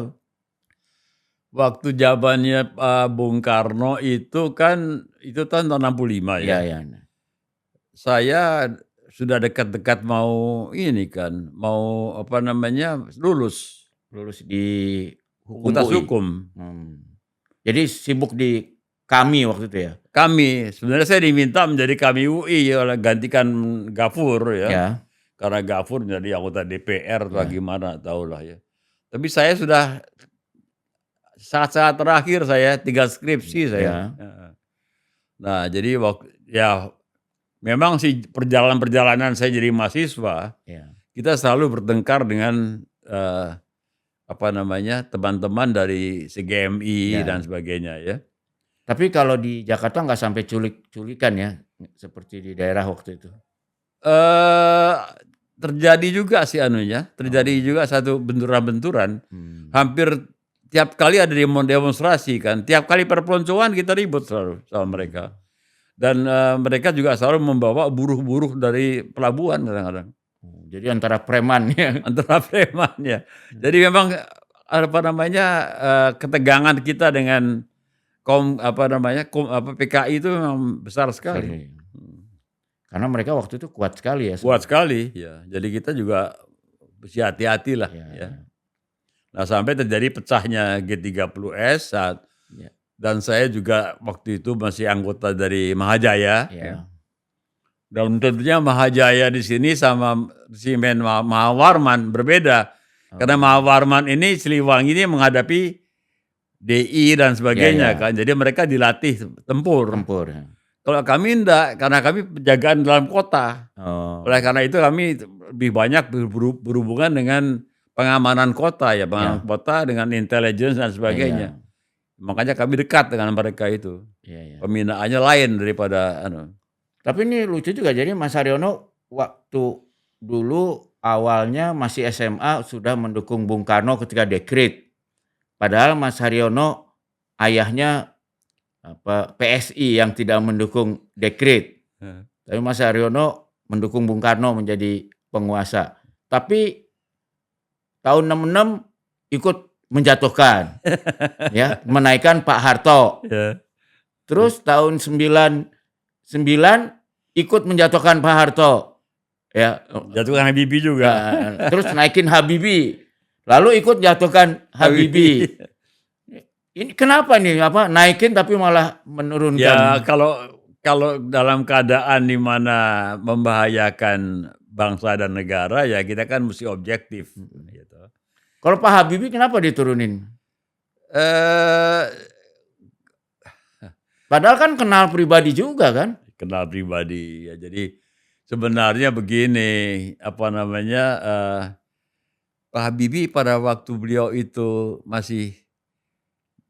Waktu zamannya Bung Karno itu kan, itu tahun 65 Iya, ya. iya. Saya sudah dekat-dekat mau ini kan, mau apa namanya, lulus Lulus di Fakultas UI. Hukum. Jadi sibuk di KAMI waktu itu ya? Kami, sebenarnya saya diminta menjadi KAMI UI ya, gantikan Gafur ya. Ya. Karena Gafur menjadi anggota DPR atau Ya. gimana, tahulah ya. Tapi saya sudah saat-saat terakhir saya tinggal skripsi saya. Ya. Nah, jadi ya memang sih perjalanan saya jadi mahasiswa, Ya. kita selalu bertengkar dengan apa namanya, teman-teman dari CGMI Ya. dan sebagainya ya. Tapi kalau di Jakarta nggak sampai culik-culikan ya, seperti di daerah waktu itu? Terjadi juga sih anunya, terjadi juga satu benturan-benturan. Hampir tiap kali ada demonstrasi kan, tiap kali perpeloncoan kita ribut selalu sama mereka. Dan mereka juga selalu membawa buruh-buruh dari pelabuhan kadang-kadang. Jadi antara preman ya? Antara preman ya. Jadi memang apa namanya, ketegangan kita dengan PKI itu memang besar sekali. Karena mereka waktu itu kuat sekali ya? Kuat sekali ya. Jadi kita juga mesti hati-hati lah ya. Nah, sampai terjadi pecahnya G30S dan saya juga waktu itu masih anggota dari Mahajaya. Ya. Dan tentunya Mahajaya di sini sama Simen Mahawarman berbeda. Karena Mahawarman ini Siliwangi ini menghadapi DI dan sebagainya kan. Jadi mereka dilatih tempur. Kalau kami enggak, karena kami penjagaan dalam kota. Oleh karena itu kami lebih banyak berhubungan dengan pengamanan kota ya, pengamanan kota dengan intelligence dan sebagainya. Makanya kami dekat dengan mereka itu. Pembinaannya lain daripada Tapi ini lucu juga, jadi Mas Haryono waktu dulu awalnya masih SMA sudah mendukung Bung Karno ketika dekret. Padahal Mas Haryono ayahnya PSI yang tidak mendukung dekret. Tapi Mas Haryono mendukung Bung Karno menjadi penguasa. Tapi tahun 66 ikut menjatuhkan, ya, menaikkan Pak Harto. Terus tahun 99 ikut menjatuhkan Pak Harto, ya. Jatuhkan Habibie juga. Terus naikin Habibie, lalu ikut jatuhkan Habibie. Ini kenapa nih, naikin tapi malah menurunkan? Ya kalau dalam keadaan di mana membahayakan bangsa dan negara ya kita kan mesti objektif. Gitu. Kalau Pak Habibie kenapa diturunin? Padahal kan kenal pribadi juga kan? Kenal pribadi ya. Jadi sebenarnya begini, apa namanya, Pak Habibie pada waktu beliau itu masih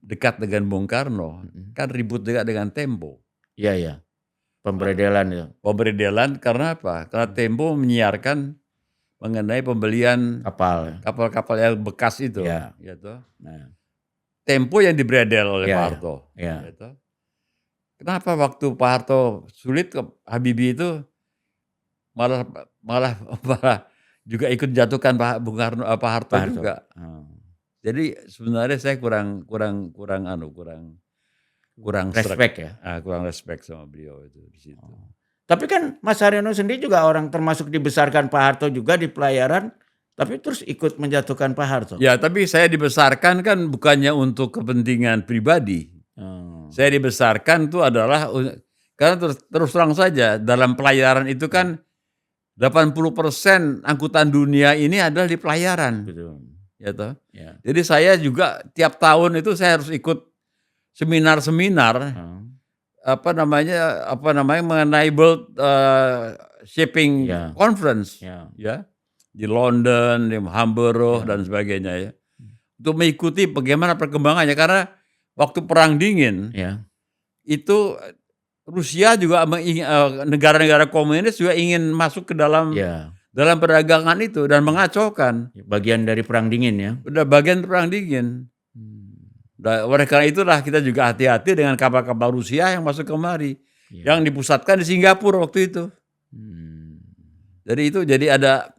dekat dengan Bung Karno, kan ribut juga dengan Tempo. Iya. Pemberedelan itu. Pemberedelan karena apa? Karena Tempo menyiarkan mengenai pembelian kapal-kapal yang bekas itu. Gitu. Tempo yang dibredel oleh Pak Harto. Gitu. kenapa waktu Pak Harto sulit ke Habibie itu malah malah malah juga ikut jatuhkan Pak Harto Pak Harto? juga. Oh. Jadi sebenarnya saya kurang kurang kurang kurang sreg, Respect ya? kurang respect sama beliau itu di situ. Oh. Tapi kan Mas Haryono sendiri juga orang termasuk dibesarkan Pak Harto juga di pelayaran, tapi terus ikut menjatuhkan Pak Harto? Ya, tapi saya dibesarkan kan bukannya untuk kepentingan pribadi. Oh. Saya dibesarkan itu adalah karena terus terang saja dalam pelayaran itu kan 80% angkutan dunia ini adalah di pelayaran, Betul. ya toh. Ya. Jadi saya juga tiap tahun itu saya harus ikut seminar-seminar Oh. apa namanya mengenai World Shipping Ya. Conference, Ya. ya, di London, di Hamburg dan sebagainya ya, untuk mengikuti bagaimana perkembangannya karena waktu Perang Dingin Ya. itu Rusia juga negara-negara komunis juga ingin masuk ke dalam Ya. dalam perdagangan itu dan mengacaukan. Bagian dari Perang Dingin ya. Udah bagian Perang Dingin. Oleh karena itulah kita juga hati-hati dengan kapal-kapal Rusia yang masuk kemari, yang dipusatkan di Singapura waktu itu. Jadi ada.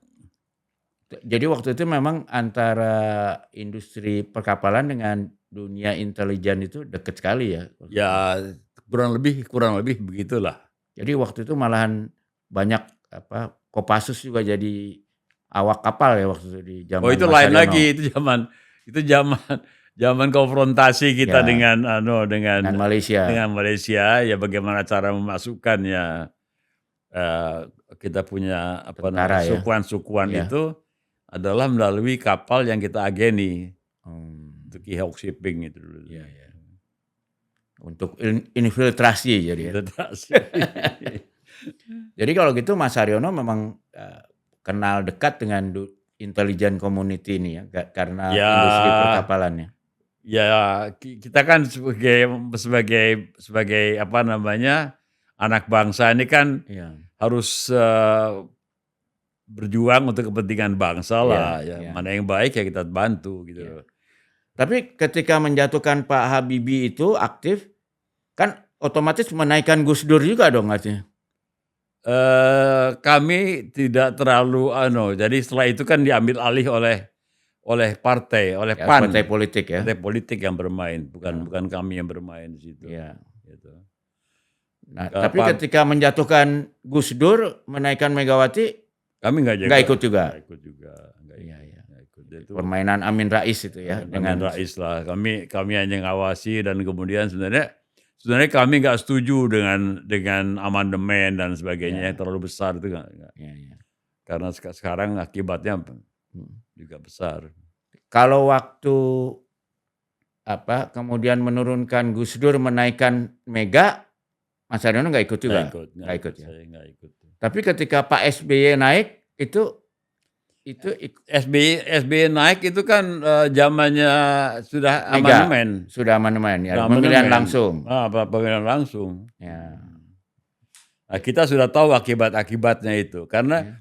Jadi waktu itu memang antara industri perkapalan dengan dunia intelijen itu dekat sekali ya. Ya kurang lebih begitulah. Jadi waktu itu malahan banyak Kopassus juga jadi awak kapal ya waktu itu di zaman. Oh itu Mas lain Haryono. lagi, itu zaman konfrontasi kita Ya. dengan Malaysia. Dengan Malaysia ya bagaimana cara memasukkannya kita punya Tentara ya. sukuan Ya. itu adalah melalui kapal yang kita ageni untuk Ki Hawk Shipping itu dulu. Ya, ya. Untuk infiltrasi jadi. Ya. Jadi kalau gitu Mas Haryono memang kenal dekat dengan intelijen community ini ya karena industri perkapalannya. Ya kita kan sebagai apa namanya anak bangsa ini kan harus berjuang untuk kepentingan bangsa lah. Ya. Mana yang baik ya kita bantu gitu. Ya. Tapi ketika menjatuhkan Pak Habibie itu aktif, kan otomatis menaikkan Gus Dur juga dong artinya. Kami tidak terlalu jadi setelah itu kan diambil alih oleh partai, oleh PAN. Partai politik ya. Partai politik yang bermain, bukan kami yang bermain di situ. Ya. Gitu. Nah, tapi ketika menjatuhkan Gus Dur, menaikkan Megawati, kami nggak ikut juga. Nggak ikut juga. Iya, iya. Itu permainan Amin Rais itu ya. Dengan Rais lah. Kami hanya ngawasi dan kemudian sebenarnya kami nggak setuju dengan amandemen dan sebagainya yang terlalu besar itu nggak. Karena sekarang akibatnya juga besar. Kalau waktu kemudian menurunkan Gus Dur menaikkan Mega, Mas Haryono nggak ikut juga? Nggak ikut ya. Saya nggak ikut. Tapi ketika Pak SBY naik itu SBY naik itu kan zamannya sudah amandemen. Sudah amandemen ya. Pemilihan langsung. Pemilihan langsung. Ya. Nah, kita sudah tahu akibatnya itu karena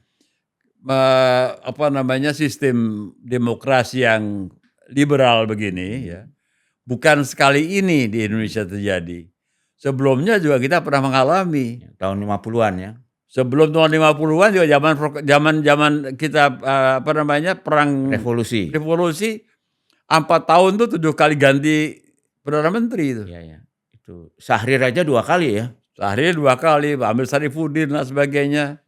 sistem demokrasi yang liberal begini ya bukan sekali ini di Indonesia terjadi. Sebelumnya juga kita pernah mengalami tahun 50-an ya. Sebelum tahun 50-an juga zaman kita perang revolusi 4 tahun tuh 7 kali ganti Perdana Menteri itu. Iya. Itu Syahrir aja 2 kali ya. Syahrir 2 kali, Amir Sarifuddin dan sebagainya.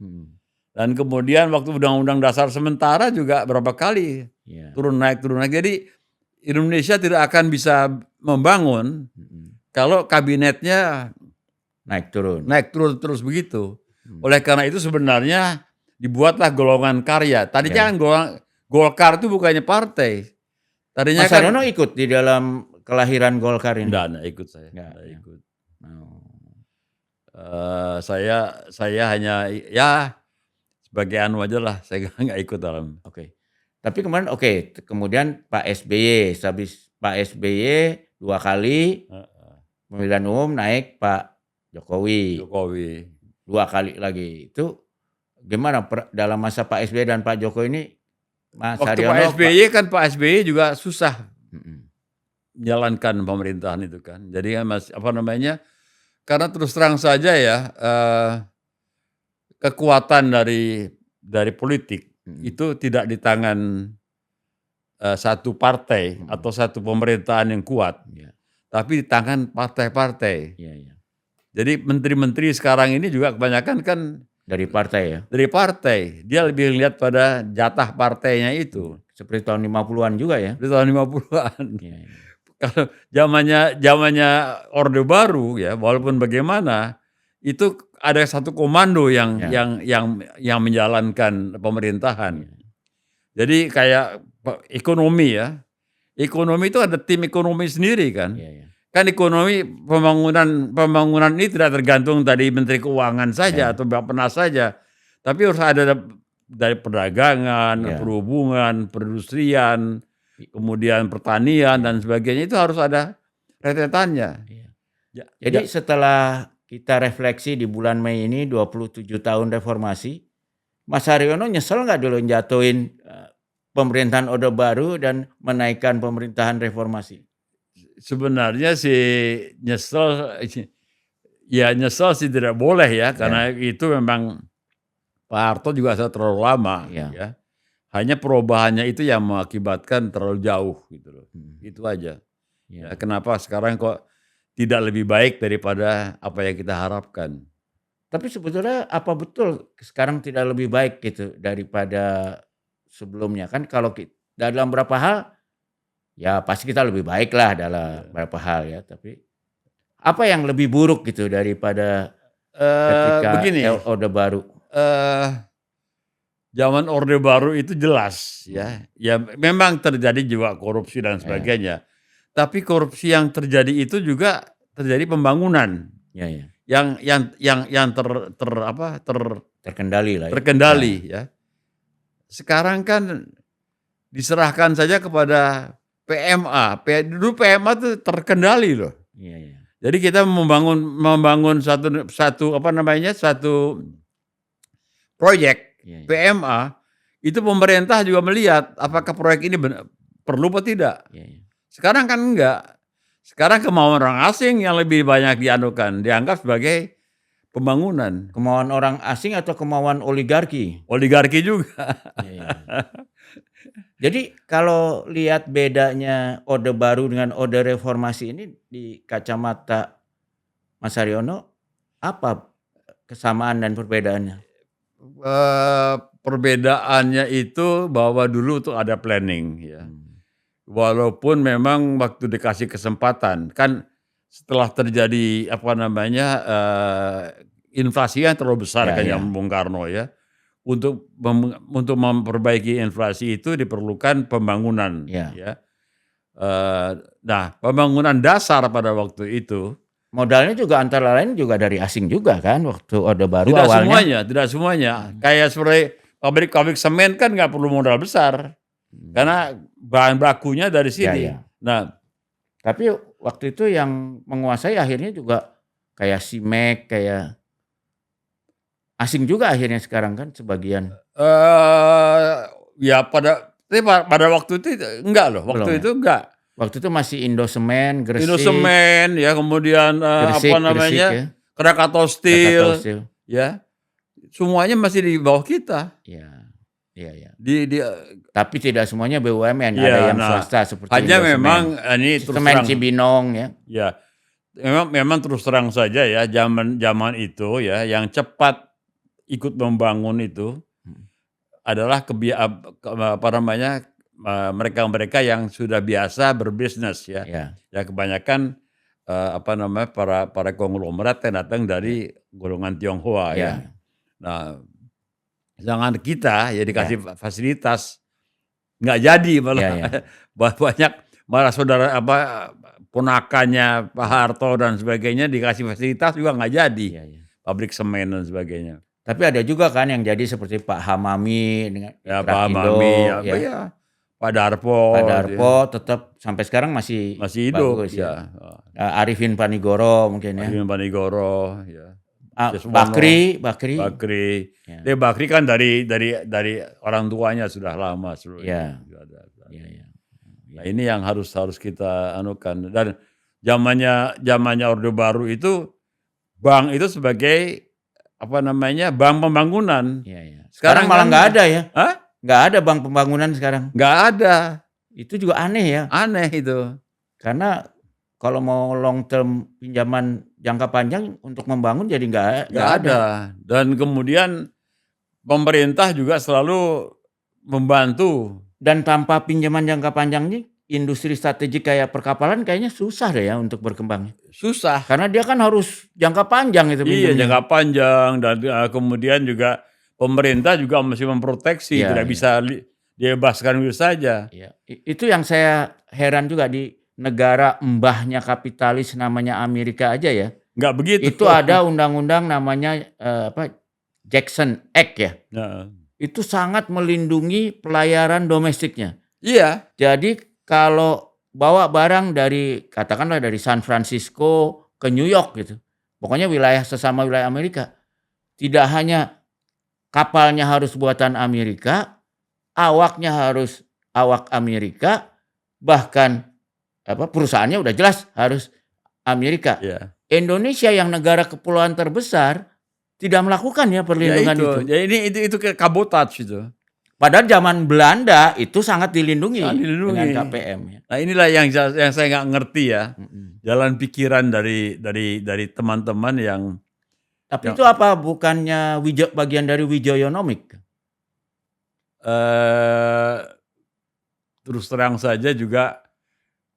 Dan kemudian waktu Undang-Undang Dasar sementara juga berapa kali turun naik. Jadi Indonesia tidak akan bisa membangun kalau kabinetnya naik turun terus begitu. Oleh karena itu sebenarnya dibuatlah golongan karya. Tadinya kan Golkar itu bukannya partai. Tadinya Mas Haryono ikut di dalam kelahiran Golkar ini? Enggak ikut saya. Enggak ikut. Saya hanya sebagai aja lah. Saya nggak ikut dalam. Oke. Tapi kemarin kemudian Pak SBY, habis Pak SBY 2 kali pemilihan umum naik Pak Jokowi. 2 kali lagi. Itu gimana dalam masa Pak SBY dan Pak Jokowi ini, Mas Waktu Haryono? Pak SBY juga susah menjalankan pemerintahan itu kan. Jadi karena terus terang saja ya, kekuatan dari politik itu tidak di tangan, satu partai atau satu pemerintahan yang kuat, Iya, tapi di tangan partai-partai. iya, iya. Jadi menteri-menteri sekarang ini juga kebanyakan kan Dari partai ya? dari partai, dia lebih lihat pada jatah partainya itu, Seperti tahun 50-an juga ya? di tahun 50-an. Iya, iya. Kalau zamannya Orde Baru ya, walaupun bagaimana, itu ada satu komando yang Ya. yang menjalankan pemerintahan. Iya. Jadi kayak ekonomi ya, ekonomi itu ada tim ekonomi sendiri kan. Iya, iya. Kan ekonomi pembangunan ini tidak tergantung dari Menteri Keuangan saja Ya. atau Bappenas saja, tapi harus ada dari perdagangan, Ya. perhubungan, perindustrian, kemudian pertanian dan sebagainya, itu harus ada rentetannya. Iya. Ja Jadi ja setelah kita refleksi di bulan Mei ini 27 tahun reformasi, Mas Haryono nyesel nggak dulu jatuhin pemerintahan Orde Baru dan menaikkan pemerintahan reformasi? Sebenarnya sih nyesel sih tidak boleh ya, karena itu memang Pak Harto juga sudah terlalu lama Iya. ya. Hanya perubahannya itu yang mengakibatkan terlalu jauh gitu loh. Itu aja. Iya. Ya, kenapa sekarang kok tidak lebih baik daripada apa yang kita harapkan? Tapi sebetulnya apa betul sekarang tidak lebih baik gitu daripada sebelumnya? Kan kalau dalam beberapa hal ya pasti kita lebih baik lah dalam beberapa hal ya. Tapi apa yang lebih buruk gitu daripada ketika Begini, Orde Baru? zaman Orde Baru itu jelas ya. Ya memang terjadi juga korupsi dan sebagainya. Tapi korupsi yang terjadi itu juga terjadi pembangunan Ya, ya. yang Terkendali lah ya. terkendali ya. Sekarang kan diserahkan saja kepada PMA. Dulu PMA itu terkendali loh. Iya, iya. Jadi kita membangun satu proyek Iya, iya. PMA, itu pemerintah juga melihat apakah proyek ini perlu atau tidak. Iya, iya. Sekarang kan enggak. Sekarang kemauan orang asing yang lebih banyak dianggap sebagai pembangunan. Kemauan orang asing atau kemauan oligarki? Oligarki juga. Iya, iya. Jadi kalau lihat bedanya Orde Baru dengan Orde Reformasi ini di kacamata Mas Haryono, apa kesamaan dan perbedaannya? Perbedaannya itu bahwa dulu tuh ada planning ya. Walaupun memang waktu dikasih kesempatan, kan setelah terjadi inflasi yang terlalu besar Ya, kan ya. yang Bung Karno ya. Untuk memperbaiki inflasi itu diperlukan pembangunan Ya. ya. Nah, pembangunan dasar pada waktu itu Modalnya juga antara lain juga dari asing juga kan waktu Orde Baru tidak awalnya. semuanya. Kayak seperti pabrik semen kan nggak perlu modal besar. Karena bahan bakunya dari sini. Ya. Nah, Tapi waktu itu yang menguasai akhirnya juga kayak Simek, kayak asing juga akhirnya sekarang kan sebagian. ya pada waktu itu enggak loh. Waktu Belum ya? itu enggak. Waktu itu masih Indosemen, Gresik, Indosemen ya, kemudian Gresik ya. Krakatau Steel, Krakatau Steel. ya. Semuanya masih di bawah kita. Iya. Iya, iya. Tapi tidak semuanya BUMN, Iya, ada yang swasta seperti hanya Indosemen. memang ini terus Semen terang. Cibinong ya. Ya, memang terus terang saja ya, zaman itu ya, yang cepat ikut membangun itu adalah mereka-mereka yang sudah biasa berbisnis ya. Ya. Ya kebanyakan para konglomerat yang datang dari golongan Tionghoa ya. Nah, jangan kita ya dikasih fasilitas nggak jadi malah. Banyak malah saudara ponakannya Pak Harto dan sebagainya dikasih fasilitas juga nggak jadi. Pabrik semen dan sebagainya. Tapi ada juga kan yang jadi seperti Pak Hamami dengan Pak Hamami, Pak Darpo tetap sampai sekarang masih hidup bagus, ya. Arifin Panigoro mungkin ya. Arifin Panigoro ya. Bakri. Ya. Bakri kan dari orang tuanya sudah lama Ya. Nah, ini yang harus kita anukan. Dan zamannya Orde Baru itu bank itu sebagai bank pembangunan. Iya, iya. Sekarang Sekarang malah kan nggak ada ya. Hah? Nggak ada bank pembangunan sekarang. Nggak ada. Itu juga aneh ya. Aneh itu. Karena kalau mau long term pinjaman jangka panjang untuk membangun jadi nggak Nggak ada. Dan kemudian pemerintah juga selalu membantu. Dan tanpa pinjaman jangka panjang ini, industri strategik kayak perkapalan kayaknya susah deh ya untuk berkembang. Susah. Karena dia kan harus jangka panjang itu Iya, pinjamnya. jangka panjang dan kemudian juga pemerintah juga mesti memproteksi, Iya, tidak iya. bisa dibebaskan begitu saja. Ya, itu yang saya heran juga di negara mbahnya kapitalis namanya Amerika aja ya. Nggak begitu. Itu ada undang-undang namanya Jackson Act ya. Nah, Itu sangat melindungi pelayaran domestiknya. iya, Jadi kalau bawa barang dari katakanlah dari San Francisco ke New York gitu. Pokoknya sesama wilayah Amerika. Tidak hanya kapalnya harus buatan Amerika, awaknya harus awak Amerika, bahkan perusahaannya udah jelas harus Amerika. iya. Indonesia yang negara kepulauan terbesar tidak melakukan ya Ya perlindungan itu. itu. Ya itu kayak kabotage itu. Padahal zaman Belanda itu sangat dilindungi, Sangat dilindungi. dengan KPM ya. Nah inilah yang saya nggak ngerti ya, Mm-mm. jalan pikiran dari teman-teman yang Tapi itu apa bukannya bagian dari Wijoyonomik? terus terang saja juga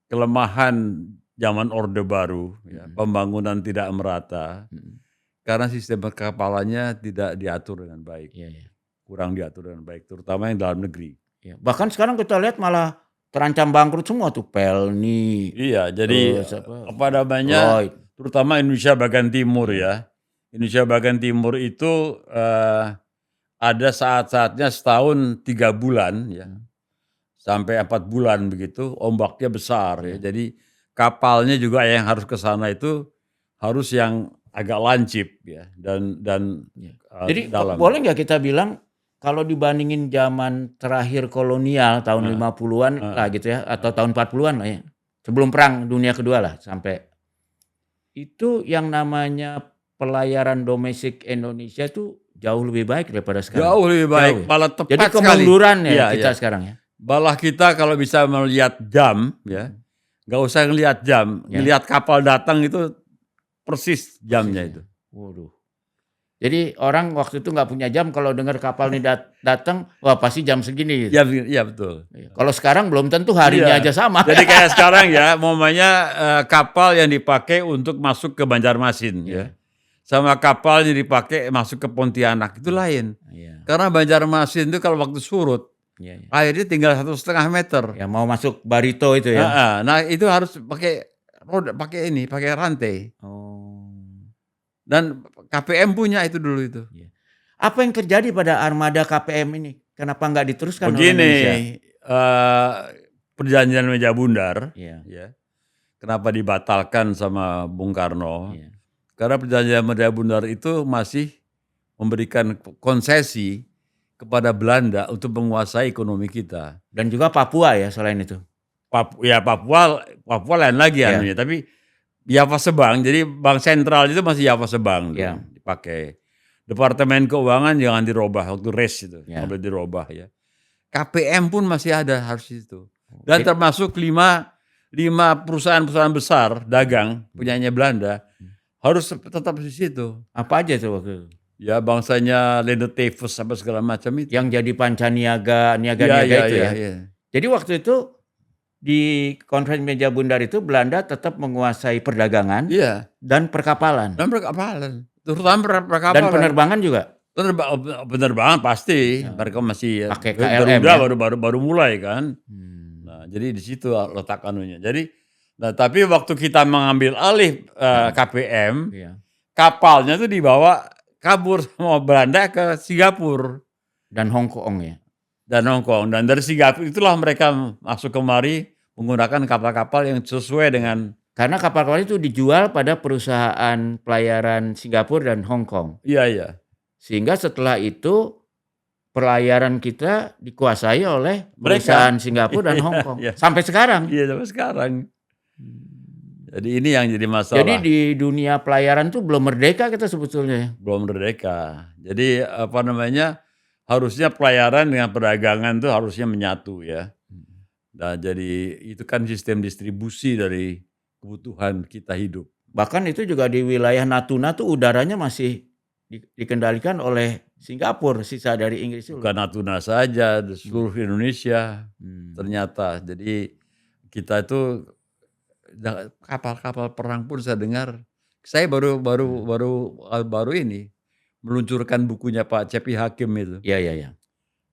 kelemahan zaman Orde Baru, ya, pembangunan tidak merata karena sistem perkapalannya tidak diatur dengan baik, Iya, iya. kurang diatur dengan baik, terutama yang dalam negeri. Iya. Bahkan sekarang kita lihat malah terancam bangkrut semua tuh Pelni, Iya, jadi terus Lloyd. terutama Indonesia bagian timur ya. Indonesia bagian timur itu ada saat-saatnya setahun 3 bulan ya, sampai 4 bulan begitu, ombaknya besar ya. Jadi kapalnya juga yang harus ke sana itu harus yang agak lancip ya dan Jadi dalam. boleh nggak kita bilang kalau dibandingin zaman terakhir kolonial tahun 50-an lah gitu ya, atau tahun 40-an lah ya, sebelum perang dunia kedua lah sampai, itu yang namanya pelayaran domestik Indonesia itu jauh lebih baik daripada sekarang. Jauh lebih baik, Jauh ya. malah tepat Jadi sekali. kemunduran ya Iya, kita iya. sekarang ya. Malah kita kalau bisa melihat jam ya, nggak usah ngelihat jam, Ya. ngelihat kapal datang itu persis jamnya Persis, itu. Waduh. Jadi orang waktu itu nggak punya jam, kalau dengar kapal ini datang, wah pasti jam segini. Gitu. Iya betul. Kalau sekarang belum tentu harinya Iya. aja sama. Jadi kayak sekarang ya, momennya kapal yang dipakai untuk masuk ke Banjarmasin ya, sama kapal yang dipakai masuk ke Pontianak itu lain. Iya. Karena Banjarmasin itu kalau waktu surut Iya, iya. airnya tinggal 1,5 meter. Ya mau masuk Barito itu ya. Nah itu harus pakai roda, pakai rantai. Oh. Dan KPM punya itu dulu itu. Apa yang terjadi pada armada KPM ini? Kenapa nggak diteruskan oleh Indonesia? Begini, perjanjian Meja Bundar, Iya. ya, kenapa dibatalkan sama Bung Karno? Iya. Karena perjanjian Meja Bundar itu masih memberikan konsesi kepada Belanda untuk menguasai ekonomi kita. Dan juga Papua ya selain itu. Papua lain lagi anunya, tapi Java Sebang, jadi bank sentral itu masih Java Sebang dipakai. Departemen Keuangan jangan dirubah waktu res itu, nggak boleh dirubah ya. KPM pun masih ada harus itu. Dan termasuk 5 perusahaan-perusahaan besar dagang punyanya Belanda harus tetap di situ. Apa aja itu waktu itu? Ya bangsanya Lendeteves apa segala macam itu. Yang jadi panca niaga itu ya. Jadi waktu itu di Konferensi Meja Bundar itu Belanda tetap menguasai perdagangan dan perkapalan. Terutama perkapalan. Dan penerbangan juga. Penerbangan pasti mereka masih pakai KLM baru mulai kan. Nah, jadi di situ letak anunya. Jadi tapi waktu kita mengambil alih KPM, kapalnya tuh dibawa kabur sama Belanda ke Singapura dan Hong Kong ya. Dan dari Singapura itulah mereka masuk kemari menggunakan kapal-kapal yang sesuai dengan, karena kapal-kapal itu dijual pada perusahaan pelayaran Singapura dan Hong Kong. Iya. Sehingga setelah itu pelayaran kita dikuasai oleh perusahaan Singapura dan Hong Kong. Sampai sekarang. Iya, sampai sekarang. Jadi ini yang jadi Jadi masalah. di dunia pelayaran tuh belum merdeka kita sebetulnya ya. Belum merdeka. Jadi apa namanya, harusnya pelayaran dengan perdagangan tuh harusnya menyatu ya. Nah jadi itu kan sistem distribusi dari kebutuhan kita hidup. Bahkan itu juga di wilayah Natuna tuh udaranya masih dikendalikan oleh Singapura, sisa dari Inggris itu. Bukan Natuna saja, di seluruh Indonesia ternyata. Jadi kita itu kapal-kapal perang pun saya dengar. Saya baru ini meluncurkan bukunya Pak Cepi Hakim itu. Iya, iya, iya.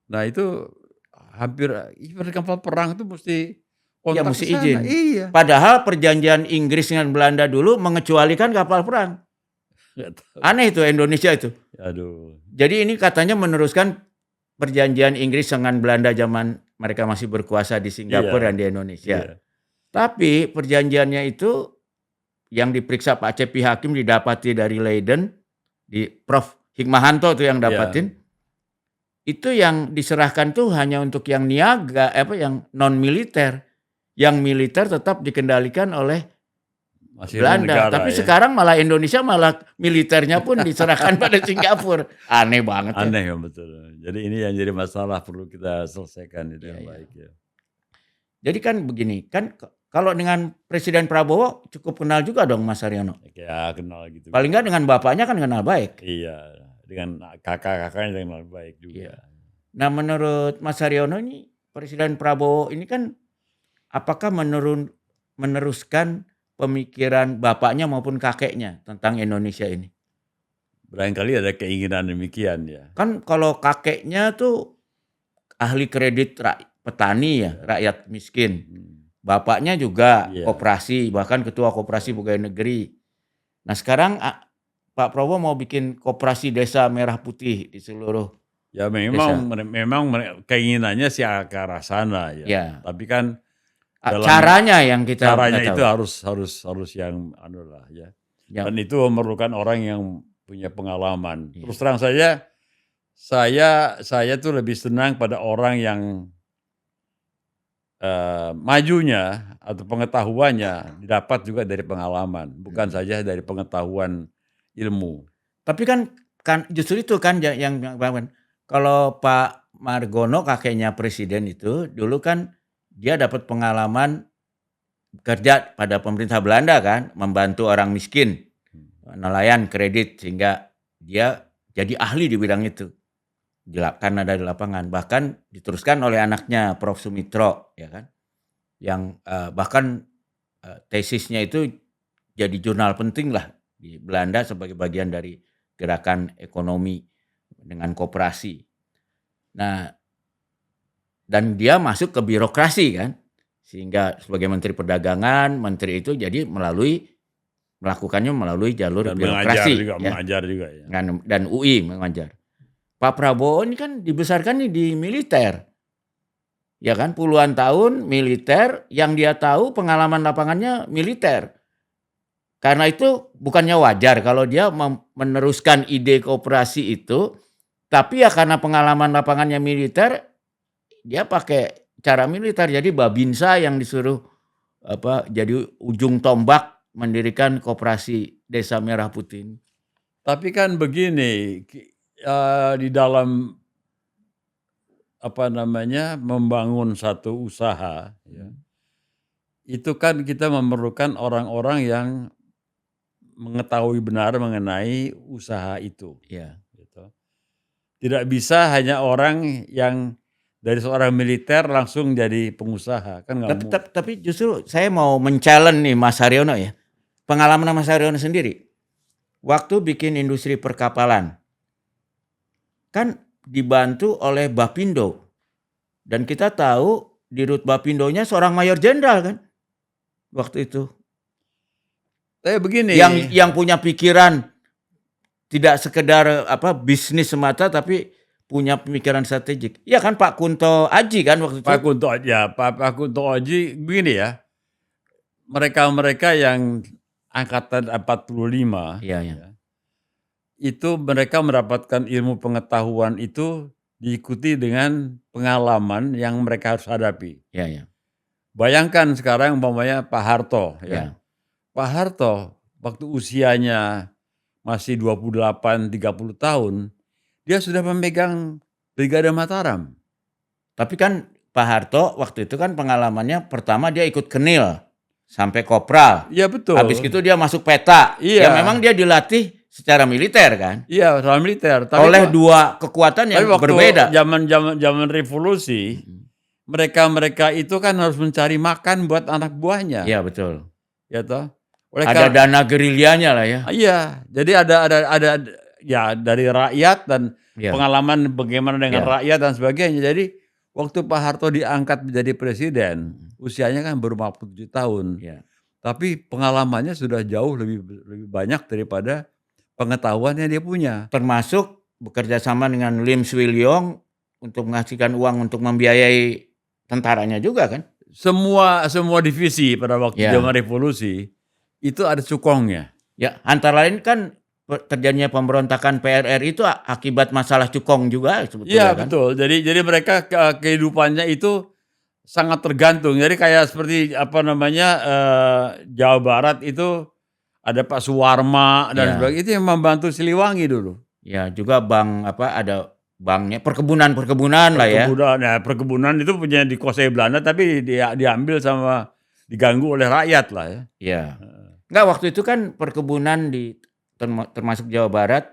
Nah itu hampir kapal perang itu mesti Ya kontak mesti ke sana. izin. Iya. Padahal perjanjian Inggris dengan Belanda dulu mengecualikan kapal perang. Nggak tahu. Aneh itu Indonesia itu. Aduh. Jadi ini katanya meneruskan perjanjian Inggris dengan Belanda zaman mereka masih berkuasa di Singapura dan di Indonesia. Iya. Tapi perjanjiannya itu yang diperiksa Pak Cepi Hakim didapati dari Leiden, di Prof. Hikmahanto tuh yang dapatin. Itu yang diserahkan tuh hanya untuk yang niaga, yang non militer. Yang militer tetap dikendalikan oleh Masih Belanda. negara, Tapi ya. sekarang malah Indonesia malah militernya pun diserahkan pada Singapura. Aneh banget ya. Aneh ya, betul. Jadi ini yang jadi masalah perlu kita selesaikan itu yang baik ya. Jadi kan begini, kan kalau dengan Presiden Prabowo cukup kenal juga dong Mas Haryono. Ya kenal gitu. Paling nggak dengan bapaknya kan kenal baik. Iya, dengan kakak-kakaknya kenal baik juga. Iya. Nah menurut Mas Haryono ini Presiden Prabowo ini kan apakah meneruskan pemikiran bapaknya maupun kakeknya tentang Indonesia ini? Barangkali ada keinginan demikian ya. Kan kalau kakeknya tuh ahli kredit petani ya, rakyat miskin. Bapaknya juga koperasi, bahkan ketua koperasi pegawai negeri. Nah sekarang Pak Prabowo mau bikin koperasi desa merah putih di seluruh. Ya memang keinginannya sih ke arah sana ya. Ya. Tapi kan caranya yang kita itu harus yang lah ya. Dan itu memerlukan orang yang punya pengalaman. Terus terang saja saya tuh lebih senang pada orang yang majunya atau pengetahuannya didapat juga dari pengalaman, bukan saja dari pengetahuan ilmu. Tapi kan justru itu kan yang kalau Pak Margono kakeknya presiden itu dulu kan dia dapat pengalaman kerja pada pemerintah Belanda kan, membantu orang miskin, nelayan kredit sehingga dia jadi ahli di bidang itu. Karena ada di lapangan, bahkan diteruskan oleh anaknya Prof. Sumitro ya kan, yang bahkan tesisnya itu jadi jurnal penting lah di Belanda sebagai bagian dari gerakan ekonomi dengan koperasi. Nah, dan dia masuk ke birokrasi kan, sehingga sebagai Menteri Perdagangan, menteri itu jadi melakukannya melalui jalur dan birokrasi, mengajar juga ya. Dan UI mengajar. Pak Prabowo ini kan dibesarkan di militer. Ya kan, puluhan tahun militer, yang dia tahu pengalaman lapangannya militer. Karena itu bukannya wajar kalau dia meneruskan ide koperasi itu, tapi ya karena pengalaman lapangannya militer, dia pakai cara militer. Jadi Babinsa yang disuruh jadi ujung tombak mendirikan koperasi Desa Merah Putih. Tapi kan begini, di dalam membangun satu usaha ya, itu kan kita memerlukan orang-orang yang mengetahui benar mengenai usaha itu. Ya. Gitu. Tidak bisa hanya orang yang dari seorang militer langsung jadi pengusaha, kan nggak mungkin. Tapi justru saya mau men-challenge nih Mas Haryono ya. Pengalaman Mas Haryono sendiri. Waktu bikin industri perkapalan, kan dibantu oleh Bapindo. Dan kita tahu di Rut Bapindonya seorang mayor jenderal kan waktu itu. Tapi begini, yang punya pikiran tidak sekedar bisnis semata, tapi punya pemikiran strategik. Iya kan Pak Kunto Aji kan waktu itu. Pak Kunto Aji begini ya. Mereka yang angkatan 45 ya. Itu mereka mendapatkan ilmu pengetahuan itu diikuti dengan pengalaman yang mereka harus hadapi. Ya. Bayangkan sekarang umpamanya Pak Harto ya. Pak Harto waktu usianya masih 28, 30 tahun, dia sudah memegang Brigade Mataram. Tapi kan Pak Harto waktu itu kan pengalamannya pertama dia ikut Kenil sampai Kopral. Iya betul. Habis itu dia masuk peta. Ya Iya. memang dia dilatih secara militer kan. Iya, secara militer. Oleh dua kekuatan yang tapi waktu berbeda. zaman revolusi, mereka itu kan harus mencari makan buat anak buahnya. Iya betul. Ya toh? Ada dana gerilyanya lah ya. Iya, jadi ada ya dari rakyat dan Iya. pengalaman bagaimana dengan Iya. rakyat dan sebagainya. Jadi waktu Pak Harto diangkat menjadi presiden, usianya kan baru 47 tahun. Iya. Tapi pengalamannya sudah jauh lebih banyak daripada pengetahuan yang dia punya. Termasuk bekerja sama dengan Lim Swee Lyong untuk menghasilkan uang untuk membiayai tentaranya juga kan. Semua divisi pada waktu Ya. zaman revolusi itu ada cukongnya. Ya, antara lain kan terjadinya pemberontakan PRR itu akibat masalah cukong juga sebetulnya Iya kan. betul. Jadi mereka kehidupannya itu sangat tergantung. Jadi kayak seperti Jawa Barat itu ada Pak Suwarma dan Iya. sebagainya, itu yang membantu Siliwangi dulu. Ya, juga ada banknya, perkebunan lah ya. Perkebunan itu punya dikuasai Belanda tapi diambil diganggu oleh rakyat lah ya. Iya. Enggak, waktu itu kan perkebunan termasuk Jawa Barat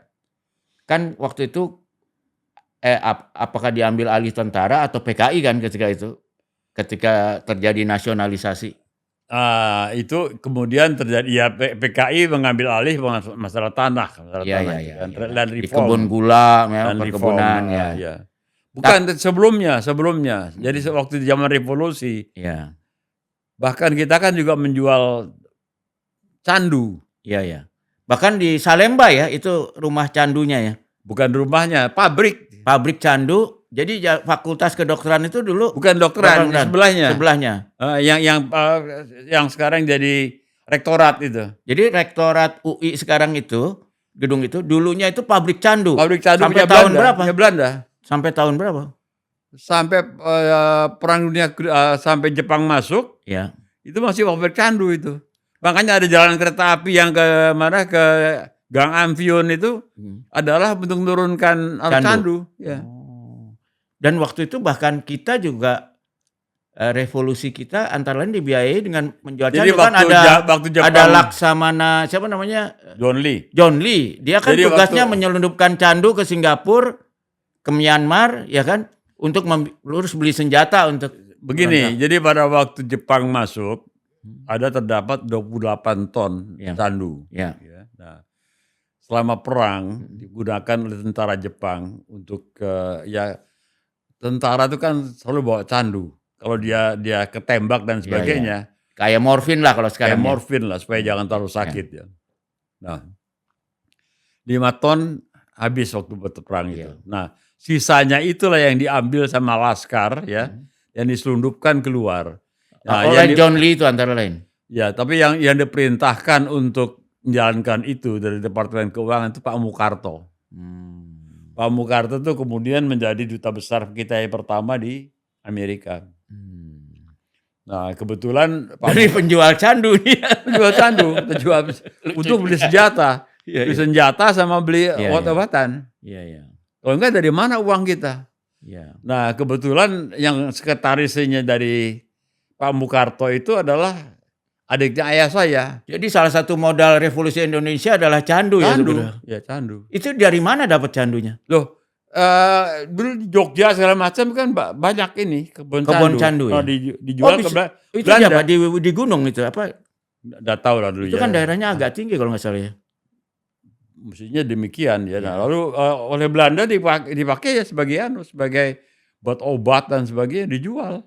kan waktu itu apakah diambil alih tentara atau PKI kan ketika terjadi nasionalisasi. Itu kemudian terjadi ya PKI mengambil alih masalah tanah Iya. dan Di reform. kebun gula ya, Dan perkebunan reform, ya. ya. Bukan sebelumnya. Jadi waktu zaman revolusi, Iya. bahkan kita kan juga menjual candu. Iya. Bahkan di Salemba ya, itu rumah candunya ya. Bukan rumahnya, pabrik. Pabrik candu. Jadi fakultas kedokteran itu dulu Bukan dokteran, sebelahnya. Yang sekarang jadi rektorat itu. Jadi rektorat UI sekarang itu, gedung itu dulunya itu pabrik candu. Pabrik candu Sampai punya tahun Belanda, berapa? punya Belanda. Sampai tahun berapa? Sampai Perang Dunia sampai Jepang masuk, Ya. itu masih pabrik candu itu. Makanya ada jalan kereta api yang ke Gang Amphion itu adalah untuk menurunkan candu. Ya. Dan waktu itu bahkan kita juga revolusi kita antara lain dibiayai dengan menjual Jadi candu kan waktu Jepang, ada Laksamana siapa namanya? John Lee. John Lee. Dia kan Jadi tugasnya menyelundupkan candu ke Singapura, ke Myanmar ya kan untuk beli senjata untuk begini. Jadi pada waktu Jepang masuk terdapat 28 ton candu. Ya. Nah, selama perang digunakan oleh tentara Jepang untuk tentara itu kan selalu bawa candu. Kalau dia ketembak dan sebagainya. Kayak morfin lah kalau sekarang. Kayak morfin lah supaya jangan terlalu sakit ya. Nah, 5 ton habis waktu perang itu. Nah, sisanya itulah yang diambil sama laskar ya, yang diselundupkan keluar. Nah, oleh John Lee itu antara lain. Ya, tapi yang diperintahkan untuk menjalankan itu dari Departemen Keuangan itu Pak Mukarto. Pak Mukarto itu kemudian menjadi duta besar kita yang pertama di Amerika. Nah, kebetulan Dari penjual candu nih. Penjual candu, untuk beli senjata. Beli senjata sama beli obat-obatan. Iya. Kalau enggak dari mana uang kita? Iya. Nah, kebetulan yang sekretarisnya dari Pak Mukarto itu adalah adiknya ayah saya. Jadi salah satu modal revolusi Indonesia adalah candu ya sebenarnya. Ya, candu. Itu dari mana dapat candunya? Loh, dulu di Jogja segala macam kan banyak ini kebun candu ya. Dijual ke Belanda. Itu di gunung itu apa? Nggak tahu lah dulu. Itu kan daerahnya agak tinggi kalau nggak salah ya. Mestinya demikian ya. Nah, lalu oleh Belanda dipakai ya sebagai buat obat dan sebagainya dijual.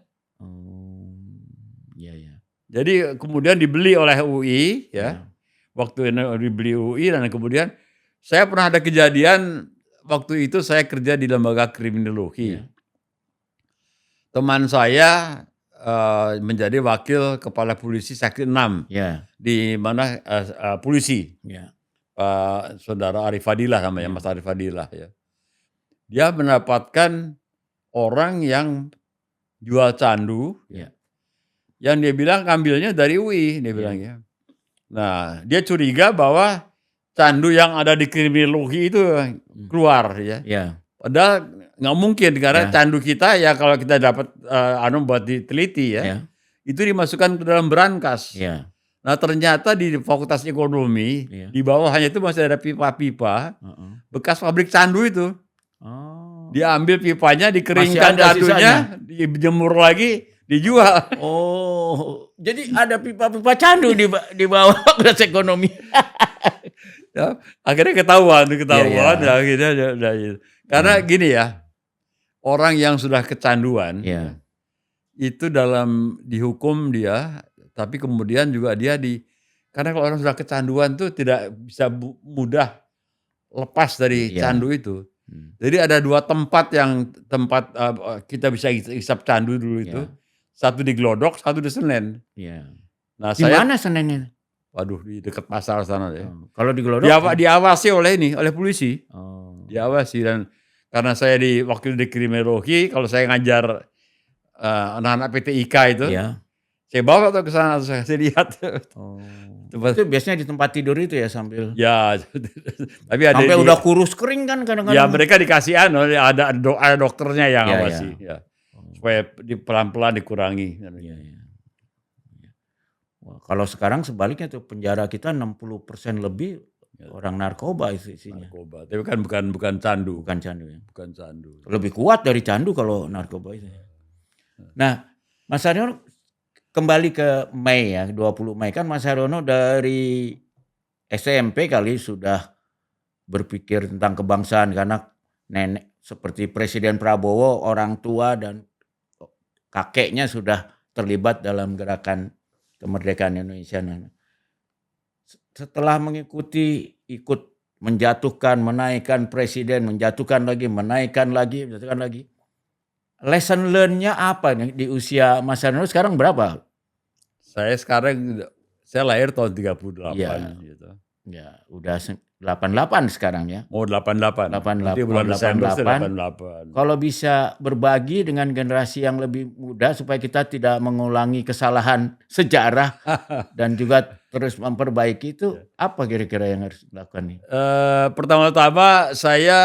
Iya. Jadi kemudian dibeli oleh UI ya. Waktu ini dibeli UI dan kemudian saya pernah ada kejadian waktu itu saya kerja di lembaga kriminologi. Teman saya menjadi wakil kepala polisi Sekti 6 di mana polisi. Pak Saudara Arif Fadilah namanya, Mas Arif Fadilah ya. Dia mendapatkan orang yang jual candu, yang dia bilang ngambilnya dari UI, dia bilang ya. Nah, dia curiga bahwa candu yang ada di kriminologi itu keluar ya. Ya, Padahal nggak mungkin karena Ya. candu kita ya kalau kita dapat buat diteliti ya, ya, itu dimasukkan ke dalam berangkas. ya. Nah, ternyata di Fakultas Ekonomi Iya. di bawahnya itu masih ada pipa-pipa Heeh. bekas pabrik candu itu. Oh. Diambil pipanya, Masih dikeringkan ada candunya, dijemur lagi, dijual. Oh, jadi ada pipa-pipa candu di bawah Fakultas Ekonomi. Ya, akhirnya ketahuan, Iya. ya, akhirnya udah gitu. Karena gini ya, orang yang sudah kecanduan Iya. itu dalam dihukum dia, tapi kemudian juga dia karena kalau orang sudah kecanduan tuh tidak bisa mudah lepas dari Iya. candu itu. Jadi ada 2 tempat kita bisa hisap candu dulu itu. Iya. Satu di Glodok, satu di Senen. Iya. Nah, Di mana Senennya? waduh di dekat pasar sana deh. Kalau di Glodok? Diawasi oleh polisi. Oh. Diawasi dan karena saya waktu di kriminologi, kalau saya ngajar anak-anak PTIK itu, Iya. saya bawa tuh ke sana, saya lihat. Oh. Tempat- Itu biasanya di tempat tidur itu ya sambil Ya, tapi ada sampai udah kurus kering kan ya kadang-kadang. mereka dikasih ada dokternya yang Iya, awasi, ya. Supaya pelan-pelan dikurangi. Iya, iya. Wah, kalau sekarang sebaliknya tuh penjara kita 60% lebih orang narkoba isinya. Narkoba, tapi kan bukan candu, Bukan candu ya. bukan candu. Lebih kuat dari candu kalau narkoba itu. Nah, Mas Haryono kembali ke Mei ya, 20 Mei kan Mas Haryono dari SMP kali sudah berpikir tentang kebangsaan karena nenek seperti Presiden Prabowo, orang tua dan kakeknya sudah terlibat dalam gerakan kemerdekaan Indonesia. Setelah ikut menjatuhkan, menaikkan presiden, menjatuhkan lagi, menaikkan lagi, menjatuhkan lagi. Lesson learn-nya apa nih di usia Mas Haryono sekarang berapa? Saya lahir tahun 38 Iya. gitu. Ya, udah 88 sekarang ya. Mau 88. 88. Nanti bulan Desember 88. 88. Kalau bisa berbagi dengan generasi yang lebih muda supaya kita tidak mengulangi kesalahan sejarah dan juga terus memperbaiki itu, apa kira-kira yang harus dilakukan nih? Pertama-tama saya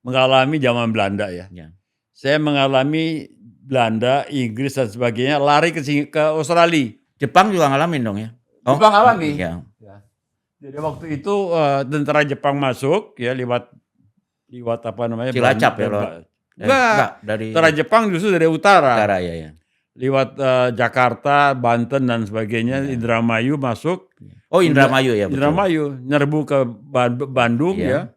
mengalami zaman Belanda ya. Ya. Saya mengalami Belanda, Inggris dan sebagainya, lari ke Australia. Jepang juga ngalamin dong ya? Jepang alami. Iya. Jadi waktu itu tentara Jepang masuk ya lewat Cilacap ya, Enggak, dari tentara Jepang justru dari utara. utara ya. Lewat Jakarta, Banten dan sebagainya, Indramayu masuk. Oh, Indramayu ya, betul. Indramayu nyerbu ke Bandung ya.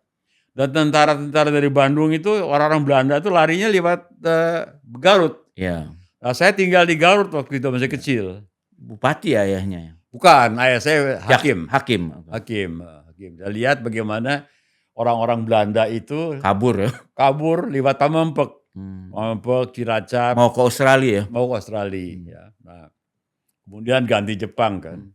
Dan tentara-tentara dari Bandung itu orang-orang Belanda itu larinya lewat Garut. Iya. Nah, saya tinggal di Garut waktu itu masih kecil. Bupati ayahnya. Bukan, ayah saya hakim. Hakim. Hakim. Saya lihat bagaimana orang-orang Belanda itu Kabur ya. kabur lewat Pamempek. Pamempek, Cilacap. Mau ke Australia ya? Mau ke Australia. Ya. Nah, kemudian ganti Jepang kan.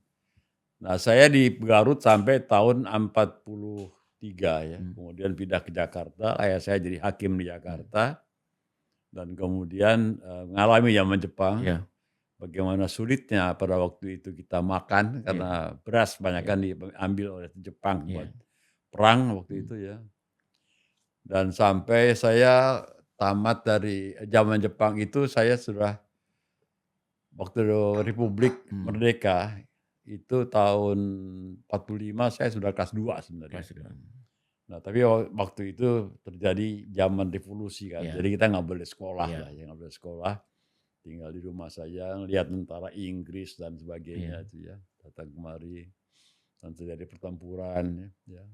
Nah, saya di Garut sampai tahun 43 ya. Kemudian pindah ke Jakarta. Ayah saya jadi hakim di Jakarta. Dan kemudian mengalami zaman Jepang. Ya. Bagaimana sulitnya pada waktu itu kita makan karena beras banyak kan diambil oleh Jepang buat perang waktu itu ya. Dan sampai saya tamat dari zaman Jepang itu saya sudah waktu Republik Merdeka itu tahun 45 saya sudah kelas 2 sebenarnya. Nah, tapi waktu itu terjadi zaman revolusi kan. Jadi kita nggak boleh sekolah lah, nggak boleh sekolah. Tinggal di rumah saja, lihat tentara Inggris dan sebagainya itu ya, datang kemari dan terjadi pertempuran ya,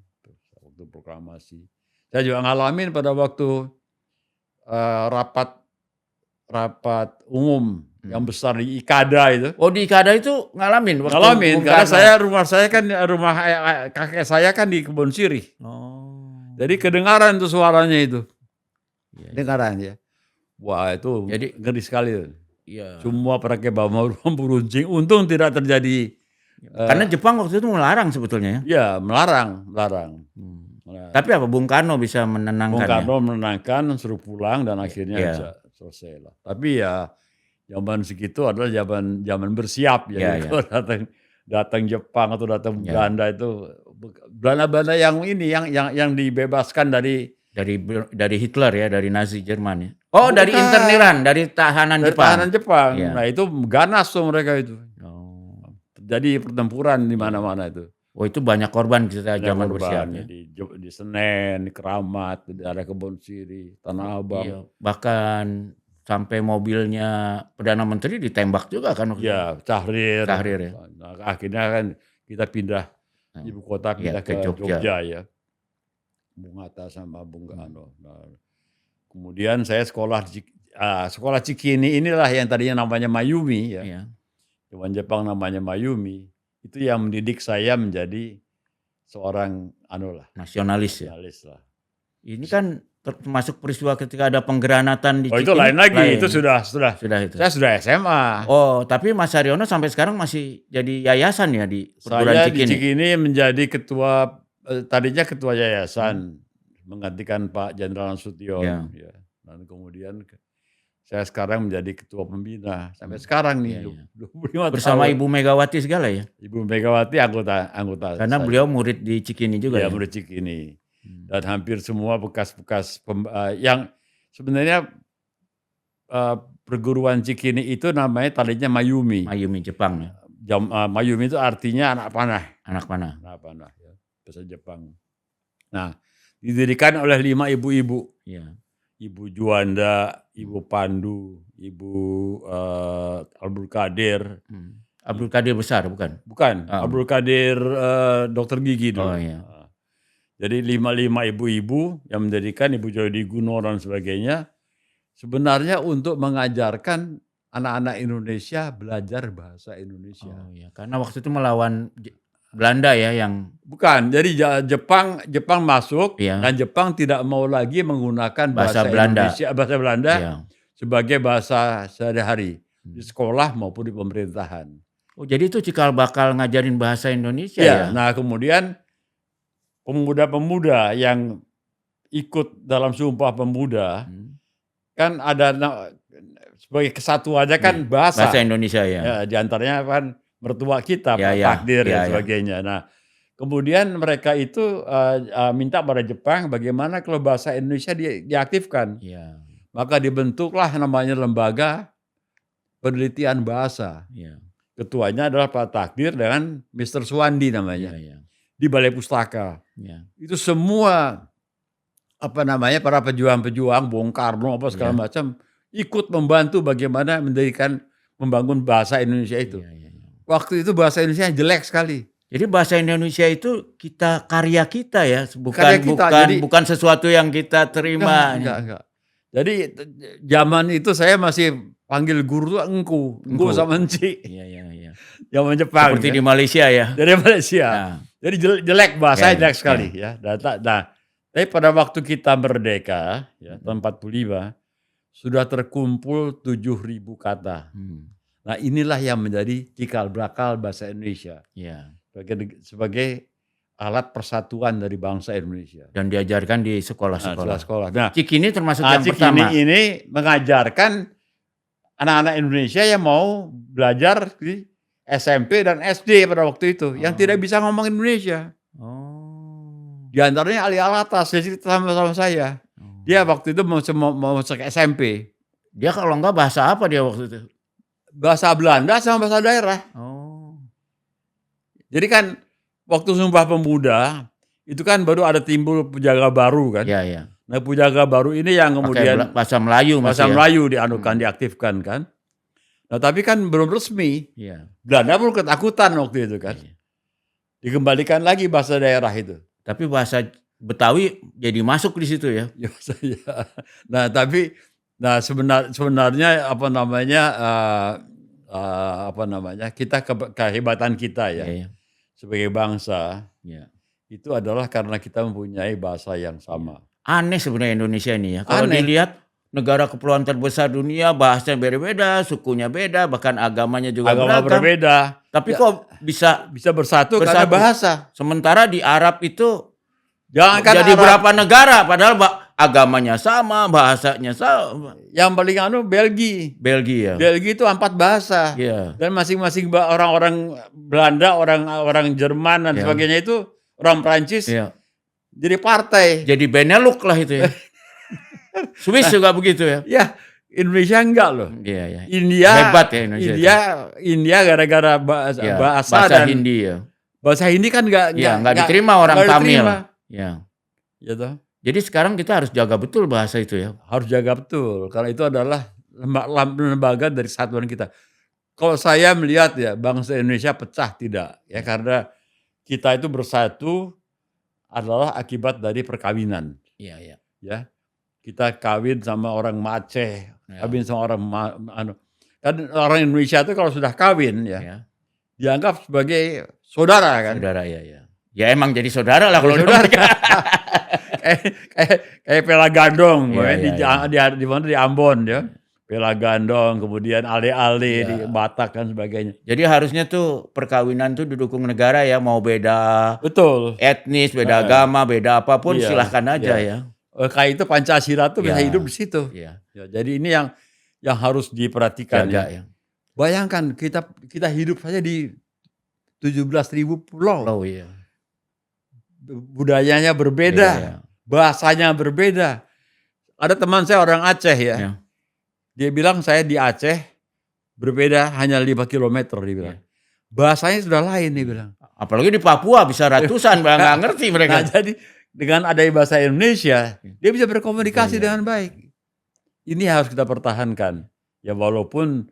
waktu proklamasi. Saya juga ngalamin pada waktu rapat umum yang besar di Ikada itu. Oh, di Ikada itu ngalamin? Ngalamin karena rumah saya kan kakek saya kan di Kebon Sirih. Oh. Jadi kedengaran tuh suaranya itu. Kedengaran ya. Wah, itu jadi ngeri sekali. Iya. Semua pakai bambu runcing. Untung tidak terjadi. Karena Jepang waktu itu melarang sebetulnya ya? Iya, melarang. Tapi apa Bung Karno bisa menenangkan? Bung Karno menenangkan, suruh pulang dan akhirnya bisa selesai lah. Tapi ya Zaman segitu adalah zaman bersiap. Ya, Jadi ya, kalau datang Jepang atau datang ya. Belanda itu Belanda yang ini yang dibebaskan dari Dari Hitler ya, dari Nazi Jerman ya. Oh, dari bukan interniran, dari tahanan dari Jepang. tahanan Jepang. Iya. Nah itu ganas tuh mereka itu. Oh. Terjadi pertempuran di Iya. mana-mana itu. Oh, itu banyak korban kita Banyak zaman korban bersiap ya. di Senen, di Keramat, di daerah Kebon Siri, Tanah Abang. Iya, bahkan sampai mobilnya Perdana Menteri ditembak juga kan waktu itu. Ya, Tahrir. Tahrir ya. Nah, akhirnya kan kita pindah ibu kota Iya, pindah ke ke Jogja. Jogja ya. Bung Hatta sama Bung Karno. Nah, kemudian saya sekolah sekolah Cikini inilah yang tadinya namanya Mayumi ya. Iya. Zaman Jepang namanya Mayumi. Itu yang mendidik saya menjadi seorang Nasionalis ya. nasionalis lah. Ini kan termasuk peristiwa ketika ada penggranatan di Oh itu Cikini. lain lagi, itu sudah itu. saya sudah SMA. Oh, tapi Mas Haryono sampai sekarang masih jadi yayasan ya di perguruan Saya Cikini. di Cikini menjadi ketua, tadinya ketua yayasan, menggantikan Pak Jenderal Nasution. Ya. Ya. Dan kemudian saya sekarang menjadi ketua pembina sampai sekarang nih, Iya, iya. 25 Bersama tahun. Ibu Megawati segala ya. Ibu Megawati anggota Karena saya. beliau murid di Cikini juga Ya, ya. murid Cikini. Dan hampir semua bekas-bekas yang sebenarnya perguruan Cikini itu namanya tadinya Mayumi. Mayumi Jepang ya. Mayumi itu artinya anak panah. Anak panah. Anak panah ya, bahasa Jepang. Nah, didirikan oleh 5 ibu-ibu. Iya. Ibu Juanda, Ibu Pandu, Ibu Abdul Qadir. Abdul Qadir besar bukan? Bukan, Abdul Qadir dokter gigi dulu. Oh iya. Jadi 5 ibu-ibu yang mendirikan, Ibu Jodi Guno dan sebagainya, sebenarnya untuk mengajarkan anak-anak Indonesia belajar bahasa Indonesia. Oh iya, karena waktu itu melawan Belanda ya yang Bukan, jadi Jepang masuk Iya. dan Jepang tidak mau lagi menggunakan Bahasa bahasa Belanda. Indonesia, bahasa Belanda Iya. sebagai bahasa sehari-hari di sekolah maupun di pemerintahan. Oh, jadi itu cikal bakal ngajarin bahasa Indonesia Ya, ya? nah kemudian pemuda-pemuda yang ikut dalam Sumpah Pemuda kan ada sebagai kesatuannya kan bahasa Indonesia ya. ya, di antaranya kan mertua kita, Ya, Pak ya. Takdir Ya, dan ya. sebagainya. Nah, kemudian mereka itu minta pada Jepang bagaimana kalau bahasa Indonesia diaktifkan. Iya. Maka dibentuklah namanya Lembaga Penelitian Bahasa. Iya. Ketuanya adalah Pak Takdir dengan Mr. Suwandi namanya. Iya, iya. Di Balai Pustaka. Iya. Itu semua para pejuang-pejuang, Bung Karno apa segala macam ikut membantu bagaimana membangun bahasa Indonesia itu. Iya, iya, iya. Waktu itu bahasa Indonesia jelek sekali. Jadi bahasa Indonesia itu karya kita ya, Karya kita, bukan sesuatu yang kita terima. Enggak. Jadi zaman itu saya masih panggil guru tuh engku sama enci. Iya. Zaman Jepang. Seperti di Malaysia ya. Dari Malaysia. Nah. Jadi jelek bahasa Ya, jelek sekali ya. Nah, tapi pada waktu kita merdeka ya tahun 45 sudah terkumpul 7.000 kata. Nah, inilah yang menjadi cikal bakal bahasa Indonesia. Iya. Sebagai alat persatuan dari bangsa Indonesia. Dan diajarkan di sekolah-sekolah. Nah, Cikini termasuk yang Cikini pertama. ini mengajarkan anak-anak Indonesia yang mau belajar di SMP dan SD pada waktu itu yang tidak bisa ngomong Indonesia. Oh. Di antaranya Ali Alatas, dia cerita sama saya. Dia waktu itu mau masuk SMP. Dia kalau enggak bahasa apa dia waktu itu? Bahasa Belanda sama bahasa daerah. Oh. Jadi kan waktu Sumpah Pemuda itu kan baru ada timbul Pujaga baru kan. Iya. Nah, Pujaga baru ini yang kemudian bahasa Melayu bahasa Melayu diaktifkan kan. Nah, tapi kan belum resmi. Iya. Belanda pun ketakutan waktu itu kan. Iya. Dikembalikan lagi bahasa daerah itu. Tapi bahasa Betawi jadi masuk di situ ya. Ya, nah, tapi sebenarnya kita kehebatan kita ya. Iya. Sebagai bangsa. Iya. Itu adalah karena kita mempunyai bahasa yang sama. Aneh sebenarnya Indonesia ini ya. Kalau dilihat negara kepulauan terbesar dunia, bahasanya beda-beda, sukunya beda, bahkan agamanya juga berbeda. Tapi kok bisa bersatu karena bahasa. Sementara di Arab itu Jangankan jadi Arab. berapa negara, padahal agamanya sama, bahasanya sama. Yang paling Belgia. Belgia itu 4 bahasa. Iya. Dan masing-masing orang-orang Belanda, orang Jerman dan Iya. sebagainya itu orang Prancis Iya. jadi partai. Jadi Benelux lah itu ya. Swiss juga begitu ya. Ya, Indonesia enggak loh. Iya, ya. India Hebat ya Indonesia. India gara-gara Ya, bahasa bahasa dan Hindi ya. bahasa Hindi kan enggak diterima orang nggak Tamil. diterima. Ya. Ya toh. Jadi sekarang kita harus jaga betul bahasa itu ya. Harus jaga betul karena itu adalah lembaga dari satuan kita. Kalau saya melihat ya bangsa Indonesia pecah tidak ya karena kita itu bersatu adalah akibat dari perkawinan. Iya, iya. Ya. Kita kawin sama orang Aceh, kawin sama orang kan orang Indonesia itu kalau sudah kawin ya, dianggap sebagai saudara kan. Saudara ya. Ya emang jadi saudara lah kalau saudara. kayak Pela Gandong, di mana di Ambon ya. Pela Gandong, kemudian Ale-ale di Batak dan sebagainya. Jadi harusnya tuh perkawinan tuh didukung negara ya, mau beda etnis, beda agama, beda apapun silahkan aja ya. Kayak itu Pancasila tuh bisa hidup di situ. Iya. Ya, jadi ini yang harus diperhatikan ya. Bayangkan kita hidup saja di 17.000 pulau. Iya. Budayanya berbeda, bahasanya berbeda. Ada teman saya orang Aceh ya. Dia bilang saya di Aceh berbeda hanya 5 kilometer dia bilang. Bahasanya sudah lain dia bilang. Apalagi di Papua bisa ratusan, nggak ngerti mereka. Nah, jadi dengan adanya bahasa Indonesia, dia bisa berkomunikasi dengan baik. Ini harus kita pertahankan. Ya walaupun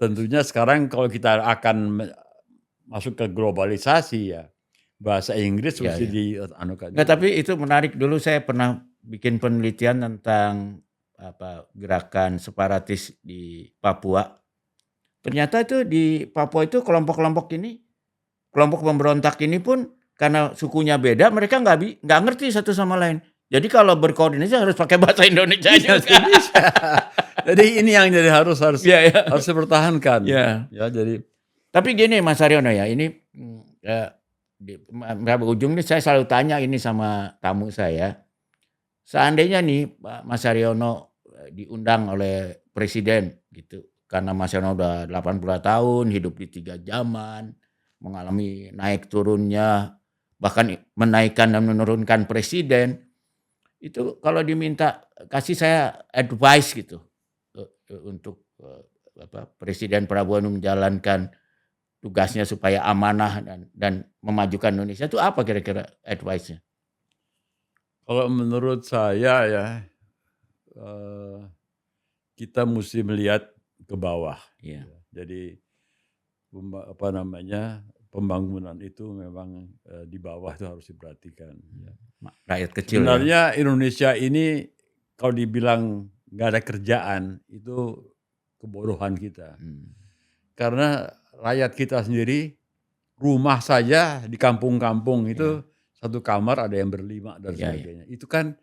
tentunya sekarang kalau kita akan masuk ke globalisasi ya, bahasa Inggris mesti dianukan. Nggak, tapi itu menarik. Dulu saya pernah bikin penelitian tentang gerakan separatis di Papua. Ternyata itu di Papua itu kelompok-kelompok ini, kelompok pemberontak ini pun karena sukunya beda, mereka nggak ngerti satu sama lain. Jadi kalau berkoordinasi harus pakai bahasa Indonesia juga. Jadi ini yang jadi harus dipertahankan. Ya, jadi. Tapi gini Mas Haryono ya, ini di ujung nih saya selalu tanya ini sama tamu saya. Seandainya nih Mas Haryono diundang oleh presiden gitu, karena Mas Haryono udah 80 tahun, hidup di 3 zaman, mengalami naik turunnya, bahkan menaikkan dan menurunkan presiden. Itu kalau diminta kasih saya advice gitu untuk Presiden Prabowo menjalankan tugasnya supaya amanah dan memajukan Indonesia, itu apa kira-kira advice-nya? Kalau menurut saya ya kita mesti melihat ke bawah. Jadi pembangunan itu memang di bawah itu harus diperhatikan. Rakyat kecil. Sebenarnya Indonesia ini kalau dibilang nggak ada kerjaan itu kebodohan kita. Karena rakyat kita sendiri rumah saja di kampung-kampung itu satu kamar ada yang berlima dan sebagainya. Itu kan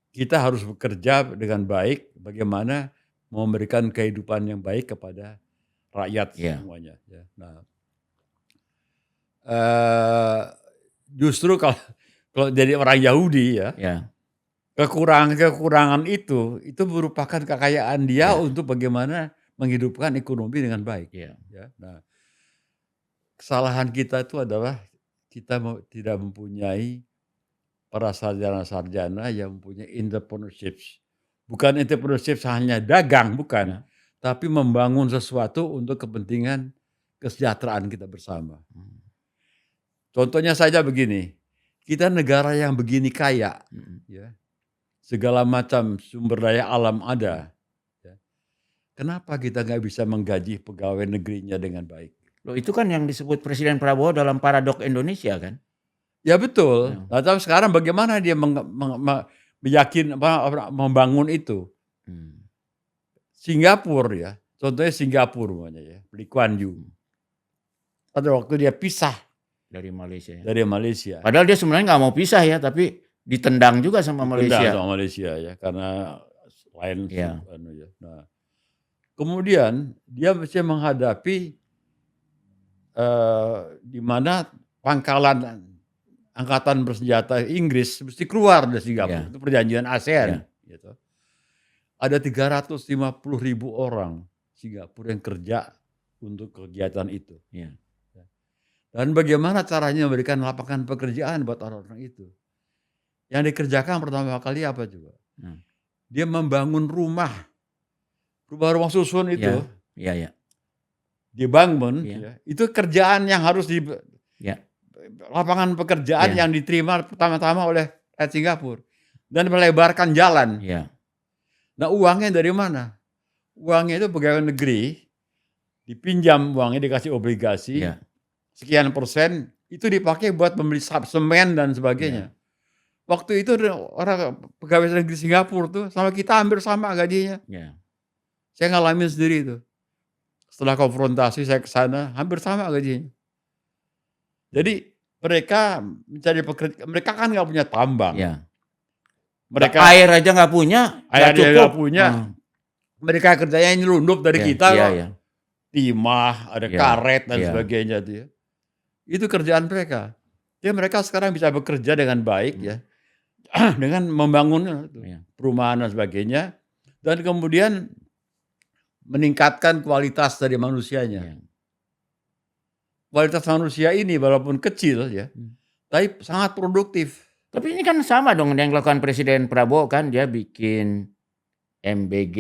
kita harus bekerja dengan baik bagaimana memberikan kehidupan yang baik kepada rakyat semuanya. Nah, justru kalau jadi orang Yahudi kekurangan itu merupakan kekayaan dia untuk bagaimana menghidupkan ekonomi dengan baik. Nah, kesalahan kita itu adalah kita tidak mempunyai para sarjana-sarjana yang mempunyai entrepreneurship. Bukan entrepreneurship hanya dagang, bukan. Tapi membangun sesuatu untuk kepentingan kesejahteraan kita bersama. Contohnya saja begini, kita negara yang begini kaya, segala macam sumber daya alam ada. Kenapa kita nggak bisa menggaji pegawai negerinya dengan baik? Loh, itu kan yang disebut Presiden Prabowo dalam Paradok Indonesia kan? Ya betul. Nah, tapi sekarang bagaimana dia membangun itu? Singapura contohnya Singapura Lee Kuan Yew. Pada waktu dia pisah dari Malaysia. Padahal dia sebenarnya nggak mau pisah ya, tapi ditendang juga sama Malaysia. Karena lain. Nah, kemudian dia mesti menghadapi di mana pangkalan angkatan bersenjata Inggris mesti keluar dari Singapura. Ya. Itu perjanjian ASEAN. Ya. Gitu. Ada 350.000 orang Singapura yang kerja untuk kegiatan itu. Ya. Dan bagaimana caranya memberikan lapangan pekerjaan buat orang-orang itu? Yang dikerjakan pertama kali apa coba? Dia membangun rumah susun itu. Ya. Dibangun. Ya. Ya. Itu kerjaan yang harus lapangan pekerjaan yang diterima pertama-tama oleh rakyat Singapura dan melebarkan jalan. Ya. Nah, uangnya dari mana? Uangnya itu pegawai negeri dipinjam, uangnya dikasih obligasi. Ya. Sekian persen itu dipakai buat membeli semen dan sebagainya. Waktu itu orang pegawai negeri Singapura tuh sama kita hampir sama gajinya. Ya. Saya ngalamin sendiri itu. Setelah konfrontasi saya ke sana hampir sama gajinya. Jadi mereka mencari pekerjaan, mereka kan nggak punya tambang. Ya. Mereka air aja nggak punya, air cukup. nggak punya. Mereka kerjanya nyelundup dari kita ya, loh. ya. Timah, ada karet dan sebagainya tuh ya. Itu kerjaan mereka. Jadi mereka sekarang bisa bekerja dengan baik ya. Dengan membangun perumahan dan sebagainya. Dan kemudian meningkatkan kualitas dari manusianya. Kualitas manusia ini walaupun kecil ya, tapi sangat produktif. Tapi ini kan sama dong yang dilakukan Presiden Prabowo kan, dia bikin MBG,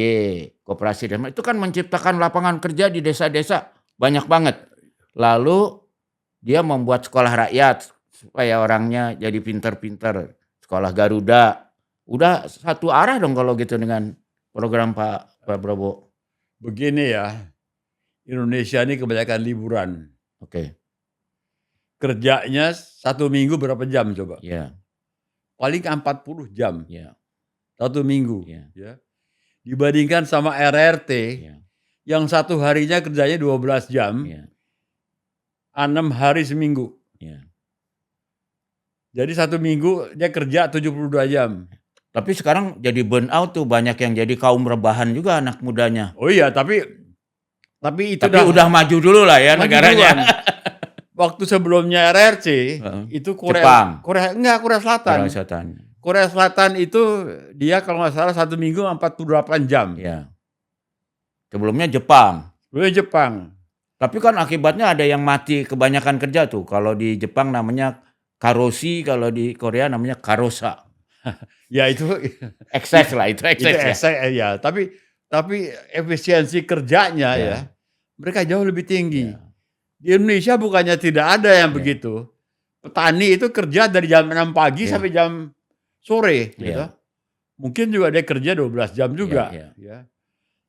Koperasi Desa, itu kan menciptakan lapangan kerja di desa-desa banyak banget. Lalu dia membuat sekolah rakyat supaya orangnya jadi pinter-pinter, sekolah Garuda. Udah satu arah dong kalau gitu dengan program Pak Prabowo. Begini ya, Indonesia ini kebanyakan liburan. Oke. Kerjanya 1 minggu berapa jam coba? Ya. Paling 40 jam. Ya. 1 minggu. Ya. Ya. Dibandingkan sama RRT yang 1 harinya kerjanya 12 jam. 6 hari seminggu. Ya. Jadi 1 minggu dia kerja 72 jam. Tapi sekarang jadi burn out tuh, banyak yang jadi kaum rebahan juga anak mudanya. Oh iya, tapi itu udah maju dulu lah ya negaranya. Waktu sebelumnya RRC itu Jepang. Korea Selatan. Korea Selatan itu dia kalau nggak salah 1 minggu 48 jam. Ya. Sebelumnya Jepang. Tapi kan akibatnya ada yang mati kebanyakan kerja tuh. Kalau di Jepang namanya karoshi, kalau di Korea namanya karosa. Ya itu ekses lah, itu ekses. Ya. Tapi efisiensi kerjanya ya mereka jauh lebih tinggi. Ya. Di Indonesia bukannya tidak ada yang begitu. Petani itu kerja dari jam 6 pagi sampai jam sore. Gitu. Mungkin juga dia kerja 12 jam juga. Ya.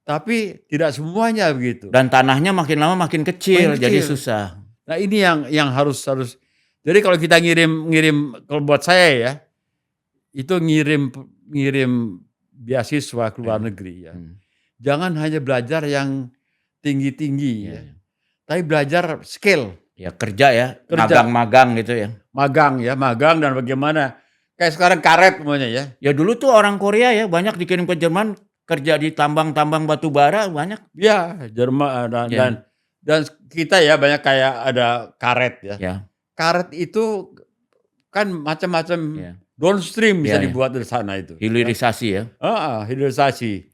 Tapi tidak semuanya begitu. Dan tanahnya makin lama makin kecil. Jadi susah. Nah ini yang harus. Jadi kalau kita ngirim kalau buat saya ya, itu ngirim beasiswa ke luar negeri ya. Jangan hanya belajar yang tinggi-tinggi ya. Tapi belajar skill. Ya kerja ya, magang-magang gitu ya. Magang dan bagaimana. Kayak sekarang karet semuanya ya. Ya dulu tuh orang Korea ya banyak dikirim ke Jerman kerja di tambang-tambang batu bara banyak. Ya, Jerman dan kita ya banyak kayak ada karet ya. Karet itu kan macam-macam downstream bisa dibuat dari sana itu. Hilirisasi ya. Hilirisasi.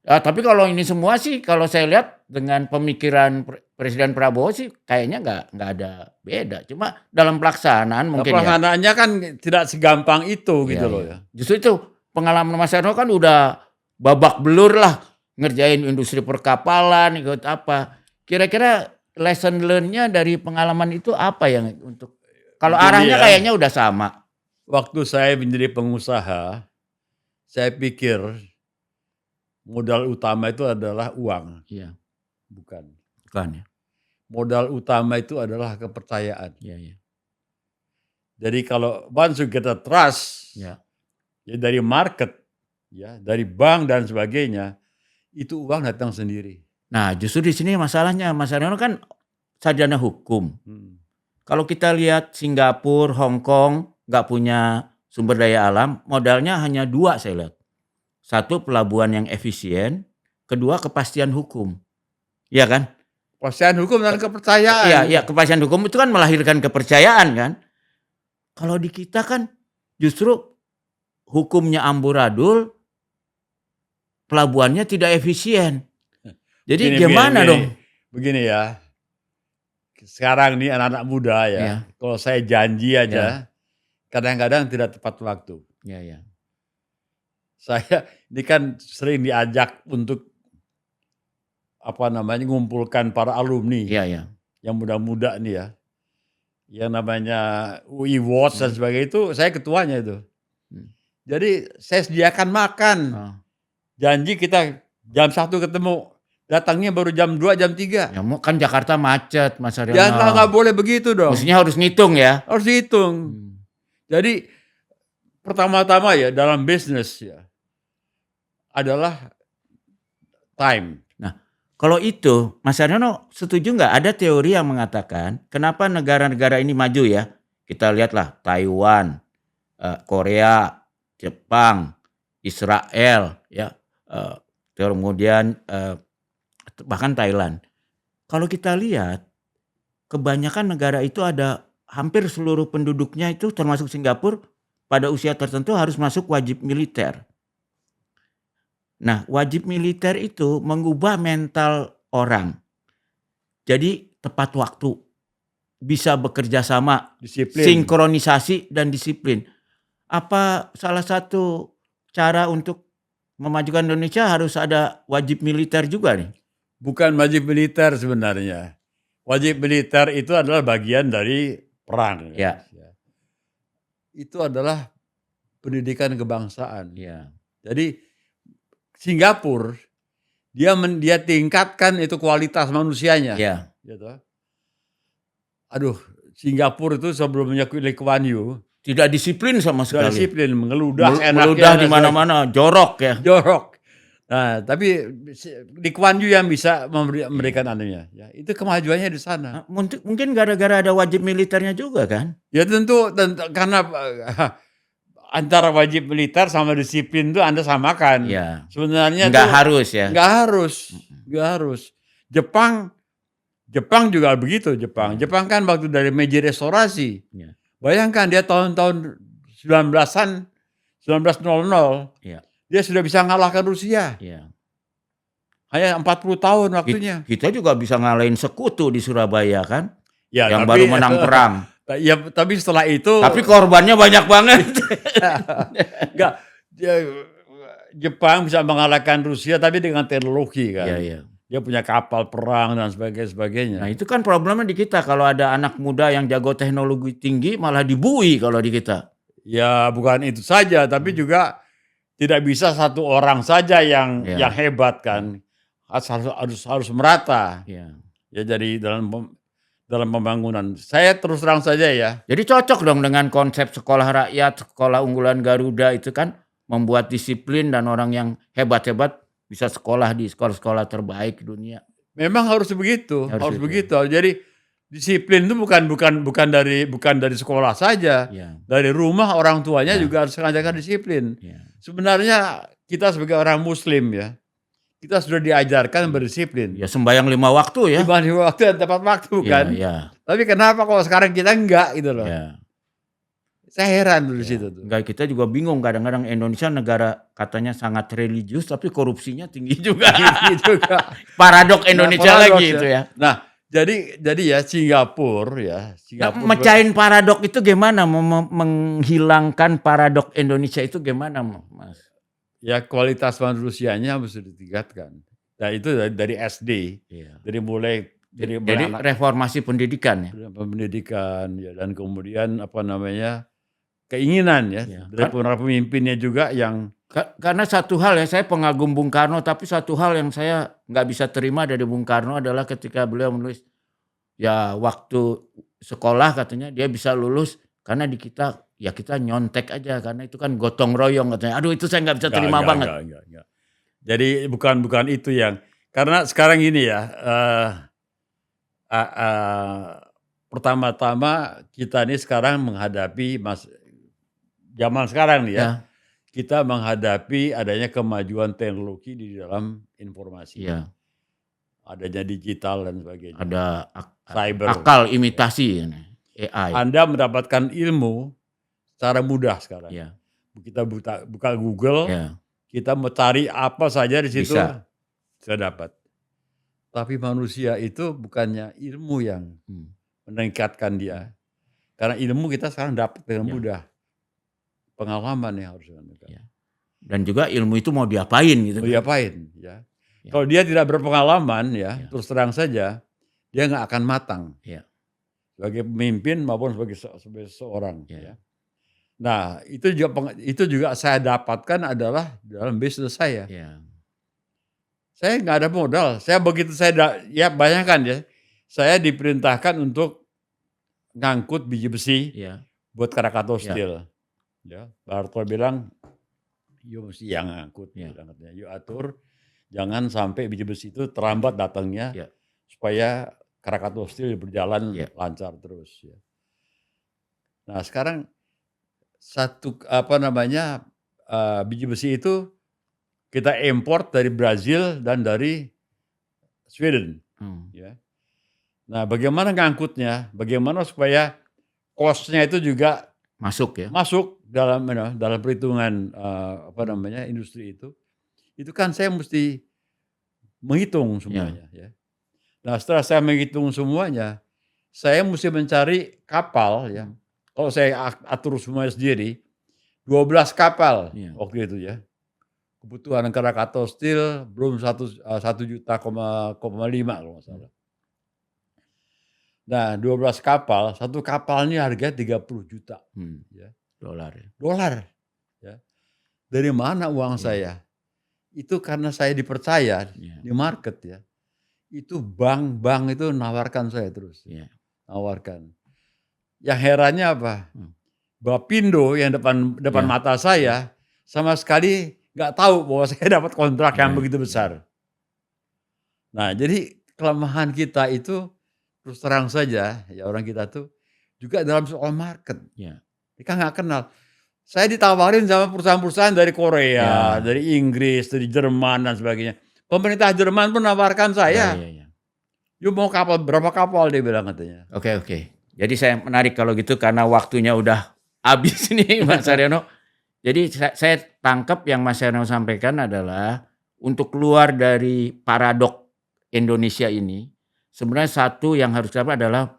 Tapi kalau ini semua sih kalau saya lihat dengan pemikiran Presiden Prabowo sih kayaknya nggak ada beda. Cuma dalam pelaksanaan mungkin pelaksanaannya kan tidak segampang itu gitu loh ya. Justru itu pengalaman Mas Erno kan udah babak belur lah ngerjain industri perkapalan ikut apa. Kira-kira lesson learn-nya dari pengalaman itu apa yang untuk kalau arahnya kayaknya udah sama. Waktu saya menjadi pengusaha, saya pikir modal utama itu adalah uang. Iya. Bukan ya. Modal utama itu adalah kepercayaan. Iya. Jadi kalau once you get a trust, ya dari market, ya dari bank dan sebagainya, itu uang datang sendiri. Nah, justru di sini masalahnya, Mas Aryono kan sarjana hukum. Kalau kita lihat Singapura, Hong Kong nggak punya sumber daya alam, modalnya hanya 2 saya lihat. 1 pelabuhan yang efisien, 2 kepastian hukum. Iya kan? Kepastian hukum dan kepercayaan. Iya, kepastian hukum itu kan melahirkan kepercayaan kan. Kalau di kita kan justru hukumnya amburadul, pelabuhannya tidak efisien. Jadi gimana dong? Begini ya, sekarang nih anak-anak muda ya, Iya, kalau saya janji iya, aja, kadang-kadang tidak tepat waktu. iya, iya. Saya ini kan sering diajak untuk ngumpulkan para alumni Iya, iya. yang muda-muda nih ya, yang namanya UI Watch dan sebagainya itu saya ketuanya itu. Hmm. Jadi saya sediakan makan. Oh. Janji kita jam 1 ketemu, datangnya baru jam 2, jam 3. Ya kan Jakarta macet, Mas Ya Haryono. nggak boleh begitu dong. Mestinya harus ngitung ya. Harus dihitung. Hmm. Jadi pertama-tama ya dalam bisnis ya adalah time. Nah, kalau itu Mas Haryono setuju nggak ada teori yang mengatakan kenapa negara-negara ini maju ya? Kita lihatlah Taiwan, Korea, Jepang, Israel, ya, kemudian bahkan Thailand. Kalau kita lihat kebanyakan negara itu ada hampir seluruh penduduknya itu termasuk Singapura pada usia tertentu harus masuk wajib militer. Nah, wajib militer itu mengubah mental orang. Jadi tepat waktu, bisa bekerja sama, Disiplin. sinkronisasi dan disiplin. Apa salah satu cara untuk memajukan Indonesia harus ada wajib militer juga nih? Bukan wajib militer sebenarnya. Wajib militer itu adalah bagian dari perang. Ya. Itu adalah pendidikan kebangsaan. Ya. Jadi Singapura dia tingkatkan itu kualitas manusianya. Ya. Gitu. Aduh, Singapura itu sebelumnya Lee Kuan Yew Tidak disiplin sama sudah sekali. disiplin, mengeludah Meludah di mana-mana, jorok ya. jorok. Nah, tapi Lee Kuan Yew yang bisa memberikan anunya. Ya, itu kemajuannya di sana. Mungkin gara-gara ada wajib militernya juga kan? Ya tentu karena antara wajib militer sama disiplin itu Anda samakan. Ya. Sebenarnya Nggak harus ya. Nggak harus. Jepang juga begitu. Jepang kan waktu dari Meiji Restorasi. Ya. Bayangkan dia tahun-tahun 1900 Ya. dia sudah bisa ngalahkan Rusia. Ya. Hanya 40 tahun waktunya. Kita juga bisa ngalahin Sekutu di Surabaya kan? Ya, yang tapi, baru menang perang. Ya, tapi setelah itu. Tapi korbannya banyak banget. Enggak. Jepang bisa mengalahkan Rusia tapi dengan teknologi kan. Iya. Dia punya kapal perang dan sebagainya. Nah itu kan problemnya di kita. Kalau ada anak muda yang jago teknologi tinggi malah dibui kalau di kita. Ya bukan itu saja, tapi juga tidak bisa satu orang saja yang hebat kan. Harus merata. Ya. Ya jadi dalam pembangunan. Saya terus terang saja ya. Jadi cocok dong dengan konsep sekolah rakyat, sekolah unggulan Garuda itu kan membuat disiplin dan orang yang hebat-hebat bisa sekolah di sekolah-sekolah terbaik dunia. Memang harus begitu, harus begitu. Ya. Jadi disiplin itu bukan dari sekolah saja. Ya. Dari rumah orang tuanya juga harus mengajarkan disiplin. Ya. Sebenarnya kita sebagai orang Muslim ya, kita sudah diajarkan berdisiplin. Ya sembahyang 5 waktu ya. 5 waktu dan tepat waktu kan. Ya. Tapi kenapa kalau sekarang kita enggak gitu loh. Ya. Saya heran di situ tuh. Enggak, kita juga bingung kadang-kadang Indonesia negara katanya sangat religius tapi korupsinya tinggi juga. Paradok Indonesia lagi itu ya. Nah, jadi ya Singapura. Mecahin paradok itu gimana? Menghilangkan paradok Indonesia itu gimana, Mas? Ya kualitas manusianya harus ditingkatkan. Nah itu dari SD. Iya. Jadi reformasi pendidikan ya. Pendidikan ya, dan kemudian keinginan ya. Dari para pemimpinnya juga yang. Karena satu hal ya, saya pengagum Bung Karno, tapi satu hal yang saya nggak bisa terima dari Bung Karno adalah ketika beliau menulis ya waktu sekolah katanya dia bisa lulus karena di kita ya kita nyontek aja karena itu kan gotong royong katanya. Aduh itu saya nggak bisa terima banget. Enggak. Jadi bukan itu yang karena sekarang ini ya pertama-tama kita ini sekarang menghadapi zaman sekarang nih ya. Kita menghadapi adanya kemajuan teknologi di dalam informasi. Ya. Adanya digital dan sebagainya. Ada cyber. Akal imitasi AI. Anda mendapatkan ilmu secara mudah sekarang. Ya. Kita buka Google, Ya. kita mau cari apa saja di situ Bisa. bisa dapat. Tapi manusia itu bukannya ilmu yang meningkatkan dia. Karena ilmu kita sekarang dapat dengan Ya. mudah. Pengalaman yang harus dilakukan. Ya. Dan juga ilmu itu mau diapain gitu. Mau diapain ya. Ya. Kalau dia tidak berpengalaman ya, Ya. terus terang saja dia nggak akan matang. Ya. Sebagai pemimpin maupun sebagai seorang. Ya. Ya. Nah itu juga saya dapatkan adalah dalam bisnis saya. Ya. Saya nggak ada modal. Saya begitu ya bayangkan ya, saya diperintahkan untuk ngangkut biji besi Ya. buat Krakatau Ya. Steel. Ya, Bartol bilang, "You mesti yang ngangkut." Ya. Katanya, "You atur, jangan sampai biji besi itu terlambat datangnya, Ya. supaya Krakatau Steel berjalan Ya. lancar terus." Ya. Nah sekarang biji besi itu kita import dari Brazil dan dari Sweden. Ya. Nah bagaimana ngangkutnya, bagaimana supaya cost-nya itu juga Masuk ya. masuk dalam perhitungan industri itu kan saya mesti menghitung semuanya. Ya. Nah setelah saya menghitung semuanya, saya mesti mencari kapal ya. Kalau saya atur semuanya sendiri, 12 kapal waktu itu ya. Kebutuhan Krakatau Steel belum 1,5 juta kalau nggak salah. Nah 12 kapal, satu kapalnya harganya 30 juta. Ya. Dolar. Ya. Dari mana uang saya? Itu karena saya dipercaya di market ya. Itu bank itu nawarkan saya terus. Nawarkan. Yang herannya apa? Bapindo yang depan mata saya sama sekali nggak tahu bahwa saya dapat kontrak yang begitu besar. Nah jadi kelemahan kita itu terus terang saja ya orang kita tuh juga dalam soal market. Kita nggak kenal. Saya ditawarin sama perusahaan-perusahaan dari Korea, dari Inggris, dari Jerman dan sebagainya. Pemerintah Jerman pun nawarkan saya. You mau berapa kapal dia bilang katanya. Oke. Jadi saya menarik kalau gitu karena waktunya udah habis nih Mas Haryono. Jadi saya tangkap yang Mas Haryono sampaikan adalah untuk keluar dari paradok Indonesia ini, sebenarnya satu yang harus dilakukan adalah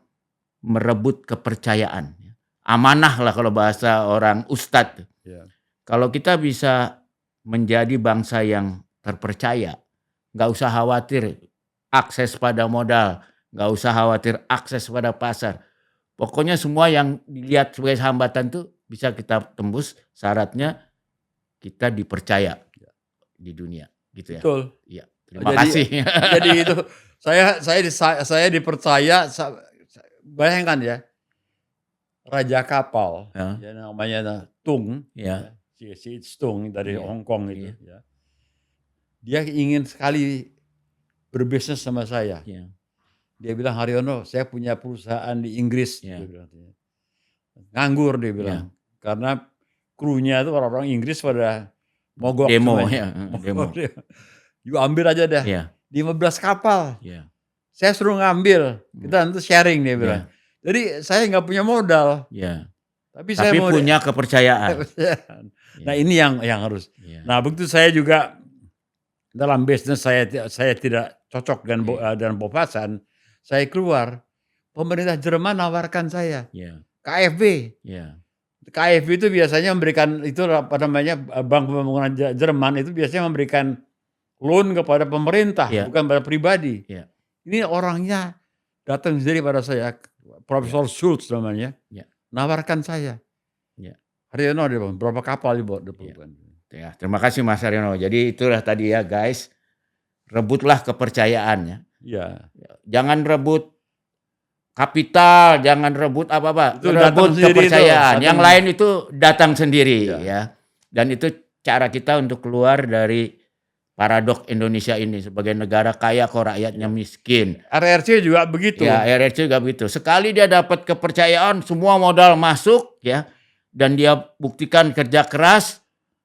merebut kepercayaan. Amanah lah kalau bahasa orang ustadz. Kalau kita bisa menjadi bangsa yang terpercaya, nggak usah khawatir akses pada modal, nggak usah khawatir akses pada pasar. Pokoknya semua yang dilihat sebagai hambatan tuh bisa kita tembus, syaratnya kita dipercaya di dunia, gitu ya. Betul. Iya. Terima kasih. Jadi itu saya dipercaya. Bayangkan ya, raja kapal, ya namanya Tung, si Tung dari Hong Kong itu, ya. Dia ingin sekali berbisnis sama saya. Dia bilang, "Haryono, saya punya perusahaan di Inggris." Dia bilang, nganggur dia bilang, karena krunya itu orang-orang Inggris pada mogok demo. You ambil aja dah. 15 kapal. Saya suruh ngambil, kita nanti sharing dia bilang. Jadi saya nggak punya modal. Tapi saya punya kepercayaan. Nah ini yang harus. Nah begitu saya juga dalam bisnis saya tidak cocok dengan Bopasan, saya keluar. Pemerintah Jerman nawarkan saya KfW. KfW itu biasanya memberikan Bank Pembangunan Jerman itu biasanya memberikan loan kepada pemerintah, bukan pada pribadi. Ini orangnya datang sendiri pada saya, Profesor Schultz namanya, nawarkan saya. Haryono, berapa kapal dibuat? Terima kasih Mas Haryono. Jadi itulah tadi ya guys, rebutlah kepercayaannya. Jangan rebut kapital, jangan rebut apa-apa, rebut kepercayaan. Yang lain itu datang sendiri ya. Dan itu cara kita untuk keluar dari paradok Indonesia ini sebagai negara kaya kok rakyatnya miskin. RRC juga begitu. RRC juga begitu. Sekali dia dapat kepercayaan, semua modal masuk ya, dan dia buktikan kerja keras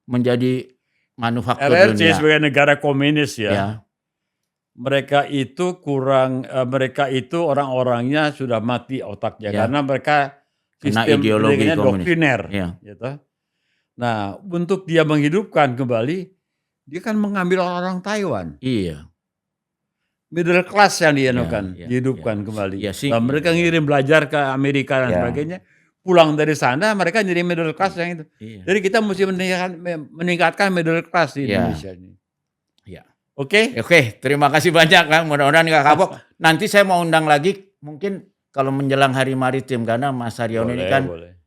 menjadi manufaktur RRC dunia. sebagai negara komunis mereka itu orang-orangnya sudah mati otaknya karena mereka Kena sistem ideologi pendidikannya komunis. doktriner, Iya. gitu. Nah, untuk dia menghidupkan kembali, dia kan mengambil orang Taiwan. Iya. Middle class yang Iya, dihidupkan kembali. Iya sih. Nah, mereka ngirim belajar ke Amerika dan Iya. sebagainya. Pulang dari sana mereka jadi middle class yang itu. Iya. Jadi kita mesti meningkatkan middle class di Iya. Indonesia ini. Iya. Oke? Oke, terima kasih banyak Kang. Mudah-mudahan nggak kapok. Nanti saya mau undang lagi mungkin kalau menjelang Hari Maritim karena Mas Haryono ini kan Boleh.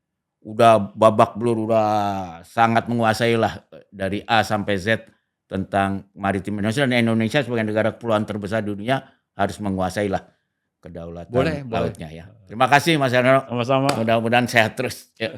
udah babak belur, udah sangat menguasai lah dari A sampai Z tentang maritim Indonesia, dan Indonesia sebagai negara kepulauan terbesar di dunia harus menguasai lah kedaulatan Boleh. lautnya ya. Terima kasih Mas Haryono. Sama-sama. Mudah-mudahan sehat terus. Ya.